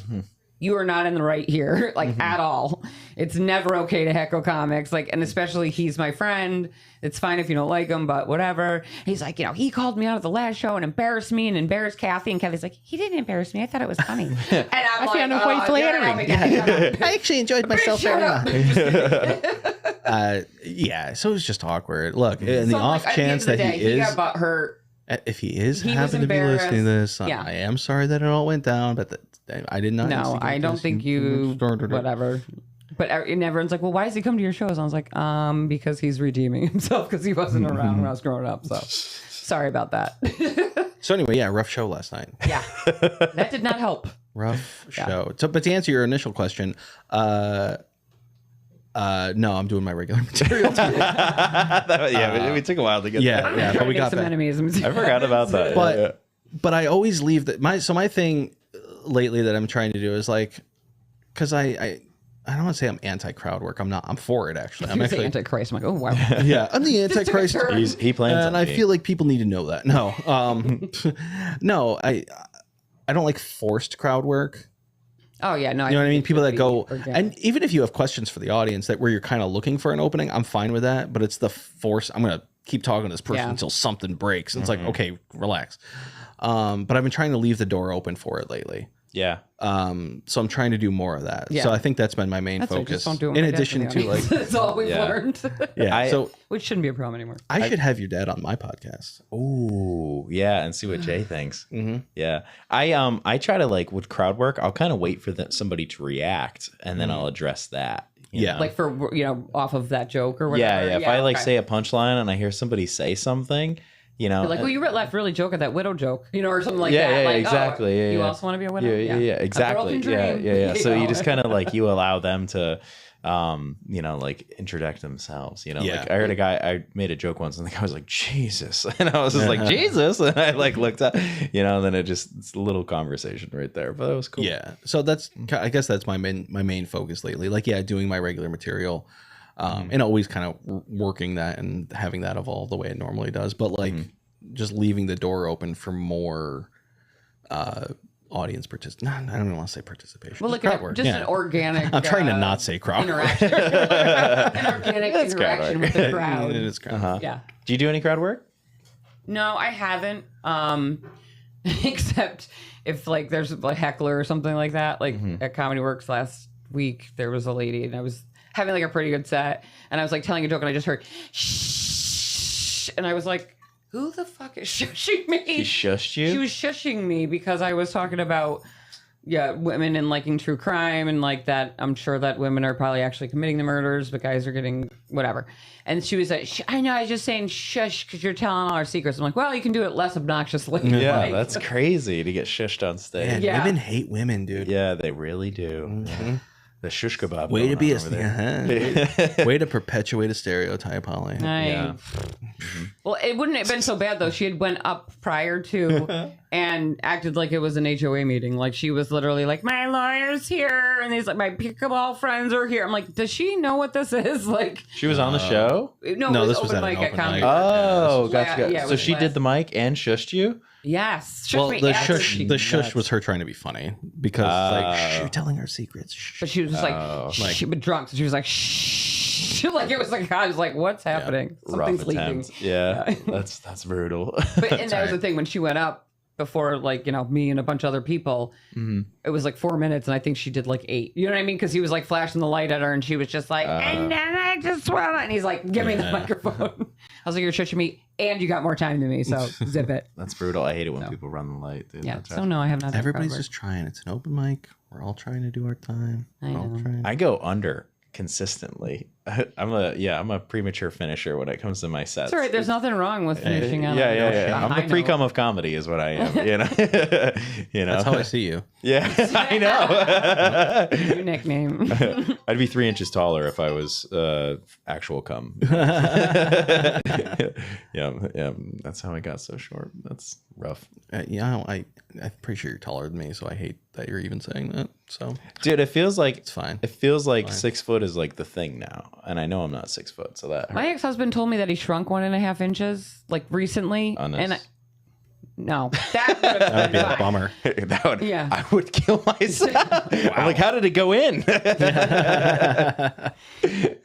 you are not in the right here, like, at all. It's never okay to heckle comics. Like, and especially he's my friend. It's fine if you don't like him, but whatever. He's like, you know, he called me out at the last show and embarrassed me and embarrassed Kathy. And Kathy's like, he didn't embarrass me. I thought it was funny. And I found him quite flattering. I actually enjoyed myself very much. Yeah, so it was just awkward. Look, in the off chance that he is... He got butthurt. If he happen to be listening to this, I am sorry that it all went down, but I did not. No, I don't think you. Whatever. But everyone's like, well, why does he come to your shows? I was like, because he's redeeming himself because he wasn't around when I was growing up. So sorry about that. So anyway, yeah, rough show last night. Yeah, that did not help. Rough show. So, but to answer your initial question, no, I'm doing my regular material. We took a while to get there. Yeah, but we got some enemies. I forgot about that. But I always leave that. My thing lately that I'm trying to do is like, because I don't want to say I'm anti-crowd work. I'm not. I'm for it actually. I'm actually anti-Christ. I'm like, oh wow. Yeah, I'm the anti-Christ. He plans, and I feel like people need to know that. No, no, I don't like forced crowd work. Oh yeah, no. You know what I mean? People that go, and even if you have questions for the audience that where you're kind of looking for an opening, I'm fine with that. But it's the force. I'm gonna keep talking to this person until something breaks. And it's like, okay, relax. But I've been trying to leave the door open for it lately. Yeah. So I'm trying to do more of that. Yeah. So I think that's been my main focus. In addition to like, that's all we've learned. Yeah. So which shouldn't be a problem anymore. I should have your dad on my podcast. Ooh, yeah, and see what Jay thinks. Yeah. I try to like with crowd work. I'll kind of wait for somebody to react, and then I'll address that. You know? Like for off of that joke or whatever. Yeah. If I like say a punchline and I hear somebody say something. You know, you're like, well, you left really joke at that widow joke, or something like that. Yeah, like, exactly. Oh, you also want to be a widow? Yeah, exactly. Yeah. So you just kind of like, you allow them to like introduce themselves. Yeah. Like I heard a guy, I made a joke once, and the guy was like, Jesus. And I was just like, Jesus. And I like looked up, and then it's a little conversation right there. But that was cool. Yeah. So I guess that's my main focus lately. Like, doing my regular material. And always kind of working that and having that evolve the way it normally does. But like just leaving the door open for more audience participation. I don't want to say participation. Well, look at just an organic. I'm trying to not say crowd interaction. An organic interaction with the crowd. It is crowd. Yeah. Do you do any crowd work? No, I haven't. Except if like there's a heckler or something like that. Like at Comedy Works last week, there was a lady, and I was having like a pretty good set, and I was like telling a joke, and I just heard shh, and I was like, who the fuck is shushing me? She shushed you? She was shushing me because I was talking about women and liking true crime, and like that I'm sure that women are probably actually committing the murders, but guys are getting whatever. And she was like, I know, I was just saying shush because you're telling all our secrets. I'm like, well, you can do it less obnoxiously. Yeah, like, that's crazy to get shushed on stage. Man, Yeah. women hate women, dude. Yeah, they really do. The shush kebab. Way to going be on over there. way to perpetuate a stereotype, Holly. Yeah. Well, it wouldn't have been so bad though. She had went up prior to and acted like it was an HOA meeting. Like she was literally like, my lawyer's here, and he's like, my pickleball friends are here. I'm like, does she know what this is? Like, She was on the show? no, No, it was this was open at an mic at open Comedy mic. Works. Oh, gotcha. Yeah, it so was she last- did the mic and shushed you? Yes. Shook Well, me the after shush, she- the shush was her trying to be funny because like, shh, you're telling our secrets. Shh. But she was just like, she was drunk. So she was like, shh. Like, it was like, I was like, what's happening? Something's Rough leaking. attempt. Yeah, that's brutal. But, and that was the thing when she went up before, like, me and a bunch of other people, it was like 4 minutes, and I think she did like 8. You know what I mean? Because he was like flashing the light at her, and she was just like, and then I just want to, and he's like, give me the microphone. I was like, you're shushing me, and you got more time than me, so zip it. That's brutal. I hate it when people run the light. Dude. Yeah. That's So rough. no, I have not. done Everybody's crowd just trying. It's an open mic. We're all trying to do our time. I We're all know. trying. I go under consistently. I'm a premature finisher when it comes to my sets. It's all right. There's nothing wrong with finishing on. Yeah. I'm high the pre-cum note. of comedy is what I am. You know. That's how I see you. Yeah, I know. New nickname. I'd be 3 inches taller if I was actual cum. yeah. That's how I got so short. That's rough, I'm pretty sure you're taller than me, so I hate that you're even saying that. So, dude. It feels like it's fine. It feels like 6 foot is like the thing now, and I know I'm not 6 foot, so that hurts. My ex-husband told me that he shrunk 1.5 inches like recently, On and this. no, that would have That'd be a bummer. That would, Yeah. I would kill myself. I'm like, how did it go in?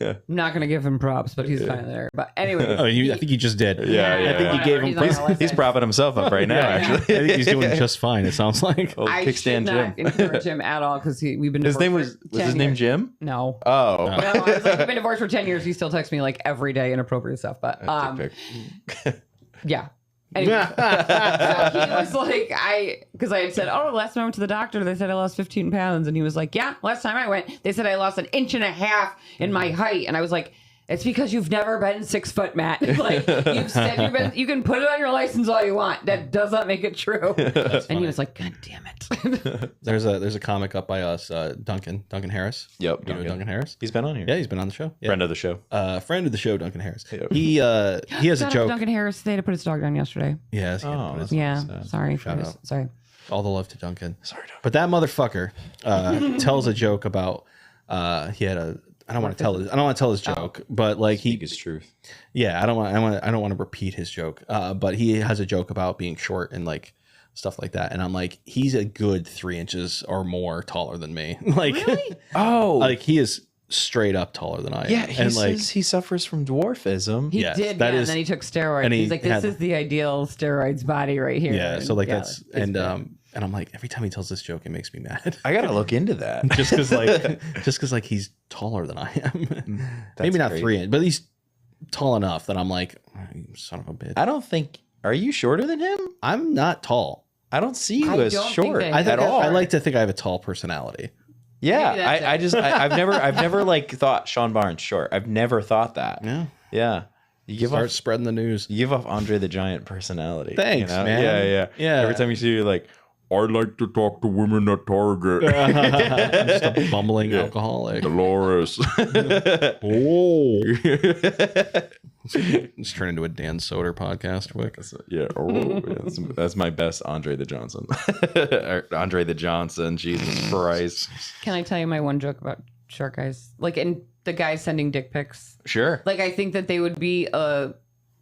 I'm not gonna give him props, but he's kind of there. But anyway, Oh, I think you just did. Yeah. I think you gave him. He's on the list. He's propping himself up right now. I Actually, think he's doing just fine. It sounds like. Old I kickstand should not Jim. encourage him at all because we've been His divorced name for was 10 his name years. Jim? No. Oh, No, I was like, we've been divorced for 10 years. He still texts me like every day inappropriate stuff. But yeah. Anyway, so he was like, because I had said, oh, last time I went to the doctor, they said I lost 15 pounds. And he was like, yeah, last time I went, they said I lost 1.5 inches in my height. And I was like, it's because you've never been 6 foot, Matt. Like, you've said you can put it on your license all you want. That does not make it true. And he was like, God damn it. There's a comic up by us, Duncan Harris. Yep, You know Duncan Harris? He's been on here. Yeah, he's been on the show. Yeah. Friend of the show. Friend of the show, Duncan Harris. Yep. He has a Shout out to joke. Duncan Harris. They had to put his dog down yesterday. Yes. Oh, that's Yeah. sad. Sorry. Shout out. Sorry. All the love to Duncan. Sorry, Duncan. But that motherfucker tells a joke about he had a. I don't want to tell his joke, but like Speak his truth. yeah, I don't want to repeat his joke. But he has a joke about being short and like stuff like that, and I'm like, he's a good 3 inches or more taller than me. Like, Oh, like he is straight up taller than I am. yeah. He and like, says he suffers from dwarfism. He Yes, did, that yeah, is- and then he took steroids. and he He's like, this had- is the ideal steroids body right here. yeah, so like Yeah, that's it's and bad. and I'm like, every time he tells this joke, it makes me mad. I gotta look into that. just because like he's taller than I am. Maybe not crazy. 3 inches, but he's tall enough that I'm like, oh, you son of a bitch. I don't think. Are you shorter than him? I'm not tall. I don't see you I as don't think short that- I at think all. I like to think I have a tall personality. Yeah, Maybe that's I've never like thought Shawn Barnes short. I've never thought that. Yeah. Yeah. You give Start off spreading the news. Andre the Giant personality. Thanks, man. Yeah. Yeah. Every time you see you, like, I like to talk to women at Target. I'm just a bumbling alcoholic. Dolores. Oh. Just turn into a Dan Soder podcast quick. Yeah, that's my best Andre the Johnson. Andre the Johnson, Jesus Christ. Can I tell you my one joke about short guys? Like, in the guys sending dick pics. Sure. Like, I think that they would be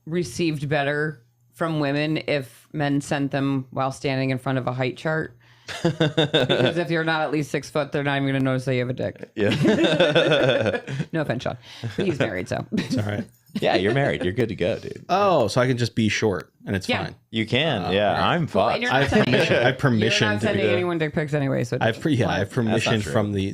received better from women if men sent them while standing in front of a height chart. Because if you're not at least 6 foot, they're not even going to notice that you have a dick. Yeah. No offense, Shawn. But he's married, so. It's all right. Yeah, you're married. You're good to go, dude. Oh, so I can just be short and it's Yeah. fine. You can. Yeah, right. I'm Well, fucked. and you're I not have sending, permission. I have permission you're not to sending do anyone dick pics anyway, so I have permission true. from the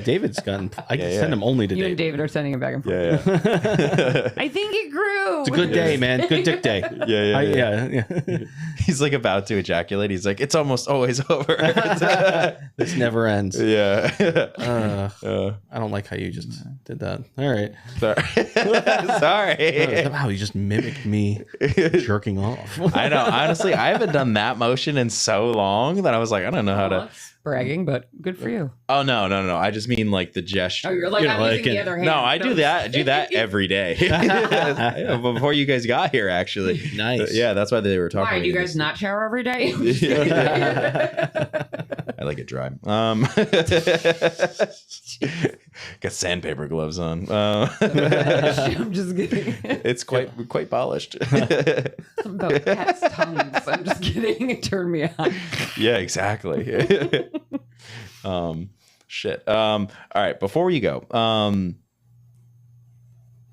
David's gotten. I can send him only to you and David. David are sending it back and forth. Yeah. I think it grew. It's a good day, man. Good dick day. Yeah. He's like about to ejaculate. He's like, it's almost always over. This never ends. Yeah. I don't like how you just did that. All right. Sorry. Wow, you just mimicked me jerking off. I know. Honestly, I haven't done that motion in so long that I was like, I don't know how to. Bragging, but good for you. Oh no. I just mean like the gesture. Oh, you're like, I'm using the other hand. No, I do that. I do that every day. Before you guys got here, actually. Nice. Yeah, that's why they were talking. Why do you guys not shower every day? I like it dry. Got sandpaper gloves on. I'm just kidding. It's quite polished. Something about cat's tongues. I'm just kidding. It turned me on. Yeah, exactly. Shit. All right. Before you go,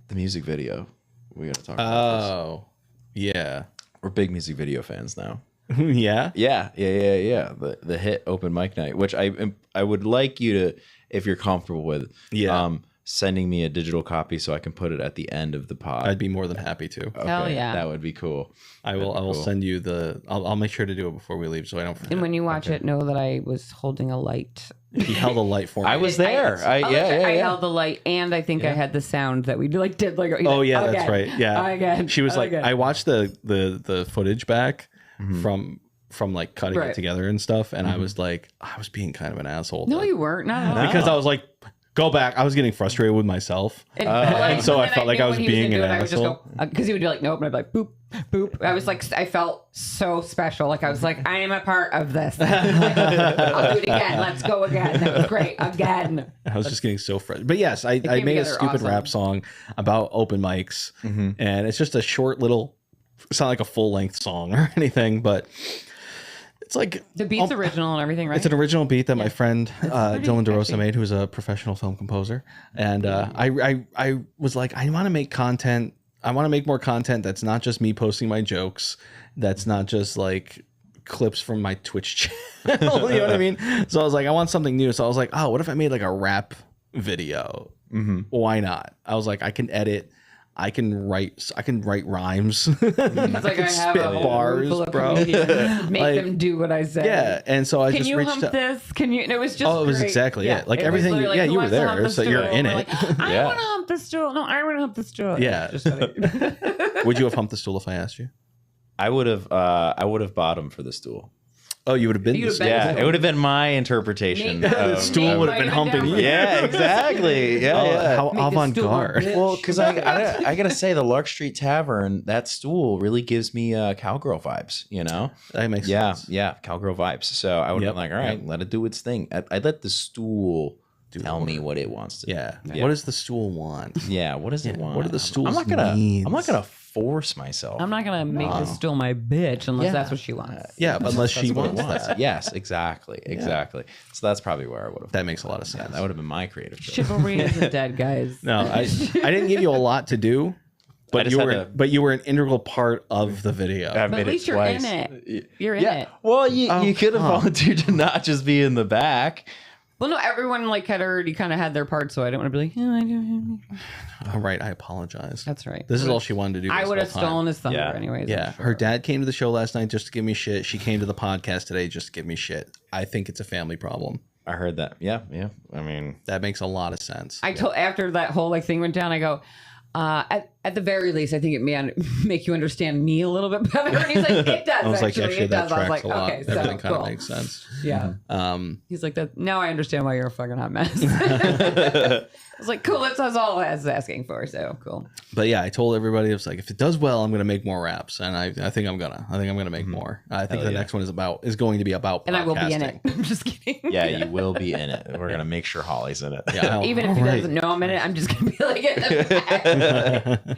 the music video. We got to talk about this. Oh, yeah. We're big music video fans now. Yeah. Yeah. The hit open mic night, which I would like you to, if you're comfortable with, sending me a digital copy so I can put it at the end of the pod. I'd be more than happy to. Okay, Hell yeah. that would be cool. I will send you I'll make sure to do it before we leave so I don't forget. And when you watch it, know that I was holding a light. He held a light for me. I was there. I held the light, and I think I had the sound that we did. Oh yeah, that's right. Yeah. Again. She was like, I watched the footage back from like cutting it together and stuff, and I was like, I was being kind of an asshole. No, you weren't. Not at all. Because I was like, go back. I was getting frustrated with myself. And so I felt like I was being an asshole. Because he would be like, nope. And I'd be like, boop, boop. I was like, I felt so special. Like, I was like, I am a part of this. Like, I'll do it again. Let's go again. That was great. Again. I was just getting so frustrated. But yes, I made a stupid rap song about open mics. And it's just a short little, it's not like a full length song or anything, but it's like the beat's original and everything, right? It's an original beat that my friend Dylan DeRosa made, who's a professional film composer. And I was like, I want to make content. I want to make more content that's not just me posting my jokes. That's not just like clips from my Twitch channel. You know what I mean? So I was like, I want something new. So I was like, oh, what if I made like a rap video? Why not? I was like, I can edit. I can write rhymes. It's like I have a whole bars, room full of bro. comedians. Make them do what I say. Yeah, and so I Can just you reached hump out. this? Can you? And it was just. Oh, it was great. exactly it. Like It was everything. literally Yeah, like, you who were wants to hump there, the so you're stool? in We're it. like, I Yeah. want to hump the stool. No, I want to hump the stool. Yeah. Just funny. Would you have humped the stool if I asked you? I would have bottomed for the stool. Oh, you would have been. You'd have been- Yeah, it would have been my interpretation. Nate- of- The stool would have been humping you. Yeah, exactly. Yeah. How Make the avant stool garde. bitch. Well, because I gotta say, the Lark Street Tavern, that stool really gives me cowgirl vibes. You know? That makes sense. Yeah, cowgirl vibes. So I would have been like, all right, let it do its thing. I let the stool tell me what it wants to. Yeah. What does the stool want? Yeah. What does it want? What are the stools I'm not gonna. needs? I'm not gonna force myself. I'm not gonna make the stool my bitch unless that's what she wants. Yeah, unless she That's what it wants wants. that. Yes, exactly. So that's probably where I would have. That makes a lot of Yeah, sense. that would have been my creative choice. Chivalry isn't dead, guys. No, I didn't give you a lot to do, but just you were an integral part of the video. I've But made at least it you're in twice. it. You're in it. Well, you could have volunteered to not just be in the back. Well, no, everyone like had already kind of had their part, so I don't want to be like, oh, I do. All right, I apologize. That's right. This is all she wanted to do. I this would have whole time. stolen his thunder Yeah. anyways. Yeah, I'm sure. her dad came to the show last night just to give me shit. She came to the podcast today just to give me shit. I think it's a family problem. I heard that. Yeah. I mean, That makes a lot of sense. I told after that whole like thing went down, I go, at the very least, I think it may make you understand me a little bit better. And he's like, it does. I was like, actually, actually, it that does. I was tracks like, a lot. okay, so Everything kind cool. of makes sense. Yeah. He's like, that. Now I understand why you're a fucking hot mess. I was like, cool. That's all I was asking for. So cool. But yeah, I told everybody, it was like, if it does well, I'm going to make more raps, and I think I'm gonna make more. I think the next one is going to be about podcasting. And I will be in it. I'm just kidding. Yeah, you will be in it. We're gonna make sure Holly's in it. Yeah, Even if he doesn't know I'm in it, I'm just gonna be like in the back.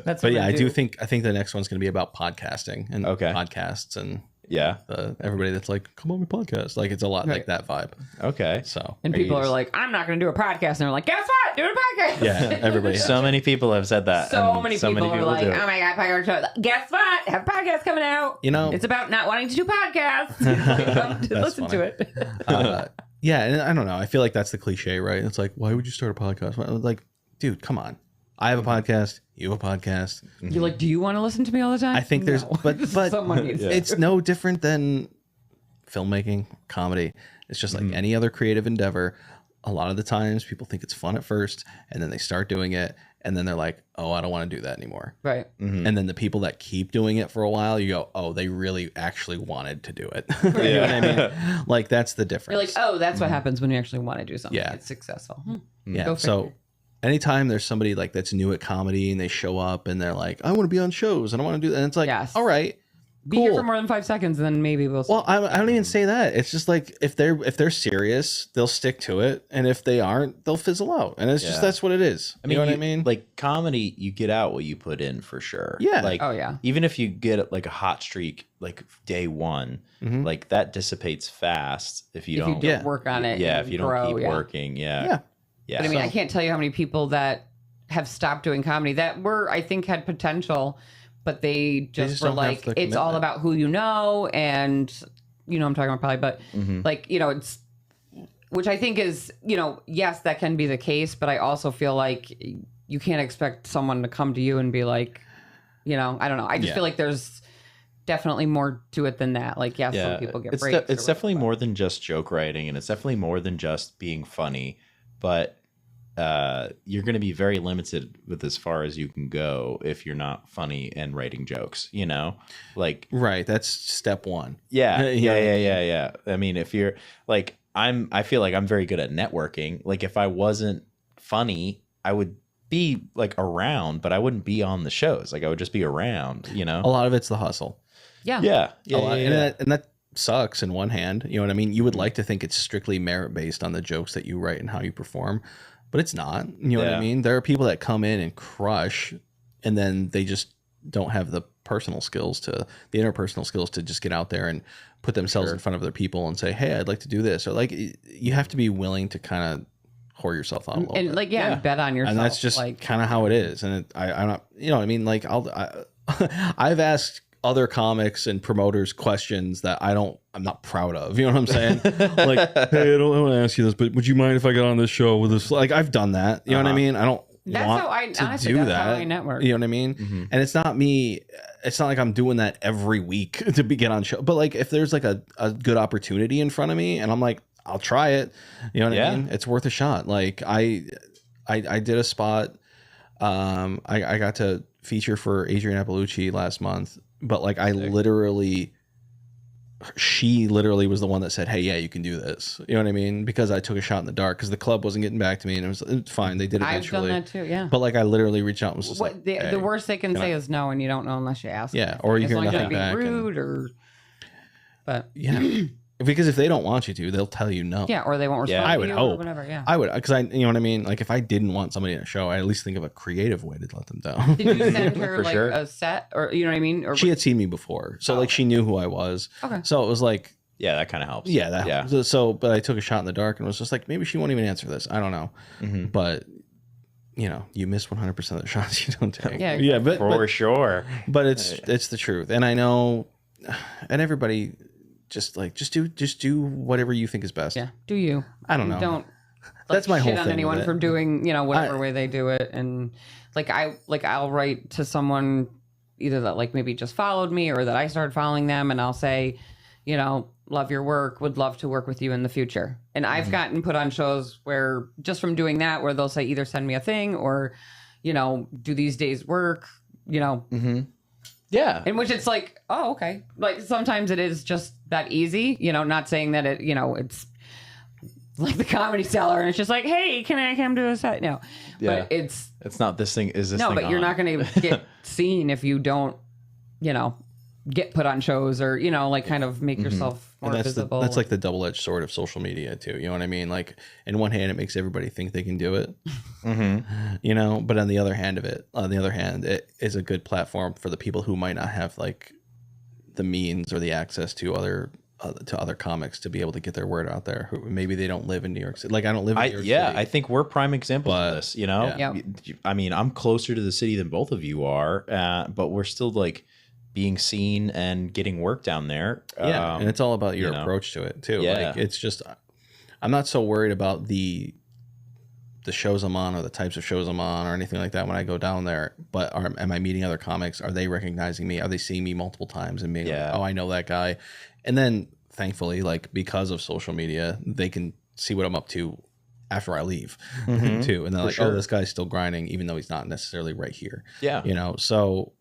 That's But what yeah, I do. think the next one's going to be about podcasting and podcasts and Yeah. everybody that's like, come on my podcast. Like, it's a lot like that vibe. Okay. So And people are like, I'm not going to do a podcast. And they're like, guess what? Do a podcast. yeah, everybody. So many people have said that. So and many people are like, do it. oh my God, podcast show. Guess what? Have a podcast coming out. You know, It's about not wanting to do podcasts. Like, come to listen funny. to it. yeah, and I don't know. I feel like that's the cliche, right? It's like, why would you start a podcast? Like, dude, come on. I have a podcast. You have a podcast. You're like, do you want to listen to me all the time? I think there's, No. but Someone needs to. it's no different than filmmaking, comedy. It's just like any other creative endeavor. A lot of the times people think it's fun at first, and then they start doing it, and then they're like, oh, I don't want to do that anymore. Right. And then the people that keep doing it for a while, you go, oh, they really actually wanted to do it. You know what I mean? Like, that's the difference. You're like, oh, that's what happens when you actually want to do something. Yeah. It's successful. yeah. Go So figure. anytime there's somebody like that's new at comedy and they show up and they're like, I want to be on shows and I want to do that. And it's like, Yes. all right, Be here cool. for more than 5 seconds, then maybe we'll. Well, I don't even say that. It's just like if they're serious, they'll stick to it, and if they aren't, they'll fizzle out. And it's just that's what it is. I mean, you know what I mean? Like comedy, you get out what you put in for sure. Yeah. Like, Oh, yeah. even if you get like a hot streak, like day one, like that dissipates fast if you if you don't. don't work on it. Yeah, and if you don't grow, keep yeah. working. Yeah. Yeah. Yeah. But I mean, So- I can't tell you how many people that have stopped doing comedy that were, I think, had potential, but they just were don't have like, the it's all commitment. about who you know, and you know, I'm talking about probably, but like, you know, it's, which I think is, you know, yes, that can be the case, but I also feel like you can't expect someone to come to you and be like, you know, I don't know. I just Yeah. feel like there's definitely more to it than that. Like, yes, some people get it's breaks. it's or definitely whatever. more than just joke writing, and it's definitely more than just being funny. But you're going to be very limited with as far as you can go if you're not funny and writing jokes. You know, like Right. That's step one. yeah. I mean, if you're like I feel like I'm very good at networking. Like if I wasn't funny, I would be like around, but I wouldn't be on the shows. Like I would just be around. You know. A lot of it's the hustle. Yeah. Yeah. A lot. And that sucks in one hand. You know what I mean? You would like to think it's strictly merit based on the jokes that you write and how you perform, but it's not. You know what Yeah. I mean? There are people that come in and crush, and then they just don't have the interpersonal skills to just get out there and put themselves in front of other people and say, hey, I'd like to do this. Or like, you have to be willing to kind of whore yourself out a little And bit. like, yeah, bet on yourself. And that's just like, kind of how it is. And I'm not, you know what I mean? Like I've asked other comics and promoters questions that I'm not proud of. You know what I'm saying? Like, hey, I don't want to ask you this, but would you mind if I got on this show with this? Like, I've done that. You know what I mean? I don't That's want how I- to honestly, do that's that. how I network. You know what I mean? And it's not me. It's not like I'm doing that every week to get on show. But like, if there's like a good opportunity in front of me, and I'm like, I'll try it. You know what I mean? It's worth a shot. Like I did a spot. I got to feature for Adrian Appalucci last month, but like she literally was the one that said, hey, yeah, you can do this. You know what I mean? Because I took a shot in the dark because the club wasn't getting back to me, and it's fine. They did I've eventually. done that too. Yeah. But like, I literally reached out and was just What like, the hey, worst they can say is no, and you don't know unless you ask. Yeah, or you as hear long as nothing you're not back. being and- rude or. But yeah, because if they don't want you to, they'll tell you no. yeah, or they won't respond. Yeah, to I would you hope. Or whatever. Yeah. I would, because you know what I mean? Like, if I didn't want somebody in a show, I at least think of a creative way to let them down. Did you send her For like sure. a set, or you know what I mean? Or She had seen me before, so like, she knew who I was. Okay. So it was like, Yeah, that kind of helps. yeah, yeah. So, but I took a shot in the dark and was just like, maybe she won't even answer this. I don't know. But, you know, you miss 100% of the shots you don't take. Yeah, yeah, For sure. but it's the truth. And I know, and everybody just do whatever you think is best. yeah, do you? I don't know. Don't. That's my shit whole on thing anyone with it. for doing, you know, whatever way they do it. And like I'll write to someone either that like maybe just followed me or that I started following them, and I'll say, you know, love your work, would love to work with you in the future. And I've gotten put on shows where just from doing that, where they'll say either send me a thing or, do these days work? Yeah. In which it's like, oh, okay. Like sometimes it is just that easy, not saying that it, it's like the Comedy Cellar and it's just like, hey, can I come to a set? No, Yeah. but it's not this thing. Is this no, thing but you're on? not going to get seen if you don't, get put on shows or, like kind of make yourself more And that's visible. that's like the double-edged sword of social media too. You know what I mean? Like, in one hand, it makes everybody think they can do it. But on the other hand, it is a good platform for the people who might not have like the means or the access to other comics to be able to get their word out there. Who maybe they don't live in New York City. Like I don't live in New York City. Yeah, I think we're prime examples But- of this. Yeah. I mean, I'm closer to the city than both of you are, but we're still like being seen and getting work down there. Yeah, and it's all about your approach to it too. Yeah. Like it's just, I'm not so worried about the shows I'm on or the types of shows I'm on or anything like that when I go down there. But am I meeting other comics? Are they recognizing me? Are they seeing me multiple times and being like, oh, I know that guy? And then thankfully, like because of social media, they can see what I'm up to after I leave too. And they're like, oh, this guy's still grinding, even though he's not necessarily right here. Yeah. So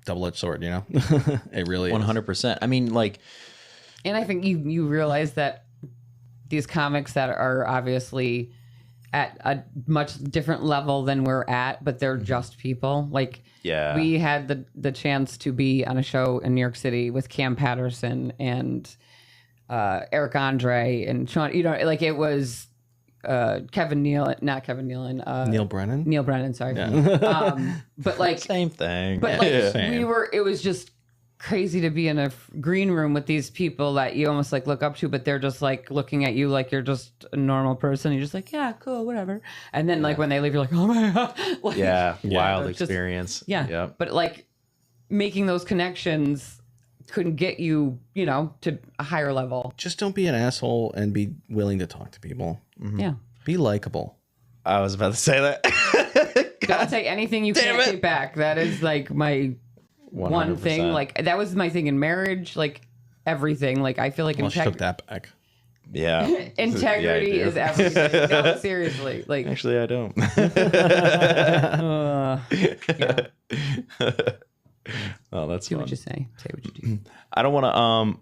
double-edged sword, it really is. 100%. I mean, like, and I think you realize that these comics that are obviously at a much different level than we're at, but they're just people. Like, we had the chance to be on a show in New York City with Cam Patterson and Eric Andre and Shawn. Like it was Neil Brennan, sorry. But like same thing. But like it was just crazy to be in a green room with these people that you almost like look up to, but they're just like looking at you like you're just a normal person. You're just like, yeah, cool, whatever. And then like when they leave, you're like, oh my God. Like, wild just- experience. But like making those connections couldn't get you, to a higher level. Just don't be an asshole and be willing to talk to people. Yeah. Be likable. I was about to say that. Don't say anything you can't take back. That is like my 1 thing. 100%. Like that was my thing in marriage. Like everything. Like I feel like Well, she took that back. Yeah. integrity Yeah, I do. is everything. No, seriously. Like Actually, I don't. Oh, that's do fun. what you say. Say what you do. I don't want to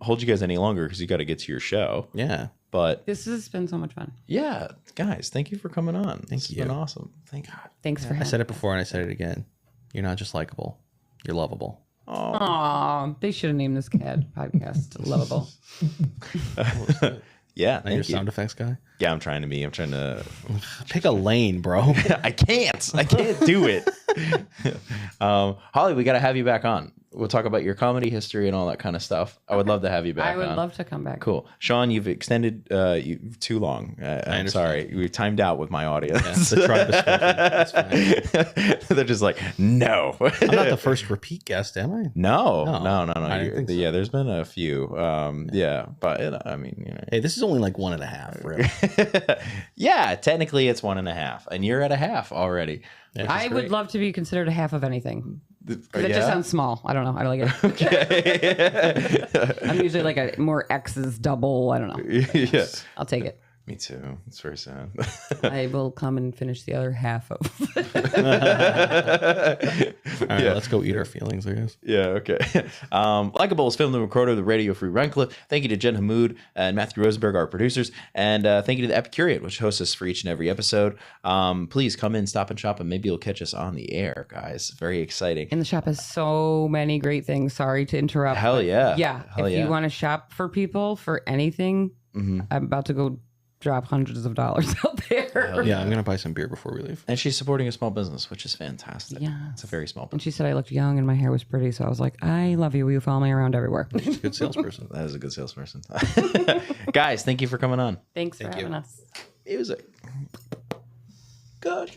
hold you guys any longer because you got to get to your show. Yeah. But This has been so much fun. yeah, guys, thank you for coming on. This has you. been awesome. Thank God. Thanks for I having said it before and I said it again. You're not just likable. You're lovable. Aw, they should have named this podcast Lovable. Yeah, Now thank you're a you. sound effects guy. Yeah, I'm trying to be. I'm trying to. Pick a lane, bro. I can't do it. Holly, we got to have you back on. We'll talk about your comedy history and all that kind of stuff. I would love to have you back. I would on. love to come back. Cool. Shawn, you've extended you too long. I'm understand. sorry. We timed out with my audience. The tribe is spoken. That's fine. They're just like, no. I'm not the first repeat guest, am I? No. I didn't think so. Yeah, there's been a few. Yeah, but I mean, Hey, this is only like 1.5, really. yeah, technically it's 1.5, and you're at a half already. I would love to be considered a half of anything. 'Cause it Yeah? just sounds small. I don't know. I don't like it. I'm usually like a more X's double. I don't know. Yeah. I'll take it. Me too. It's very sad. I will come and finish the other half of. All right, let's go eat our feelings, I guess. Yeah, okay. Likeable is filmed and recorded with Radio Free Rancliffe. Thank you to Jen Hamoud and Matthew Rosenberg, our producers. And thank you to the Epicuriate, which hosts us for each and every episode. Please come in, stop and shop, and maybe you'll catch us on the air, guys. Very exciting. And the shop has so many great things. Sorry to interrupt. Hell but yeah. Yeah. Hell if yeah. you want to shop for people for anything, I'm about to go drop hundreds of dollars out there. Yeah, I'm going to buy some beer before we leave. And she's supporting a small business, which is fantastic. Yes. It's a very small And business. she said I looked young and my hair was pretty. So I was like, I love you. Will you follow me around everywhere? She's a good salesperson. That is a good salesperson. Guys, thank you for coming on. Thanks for having us. Music. God,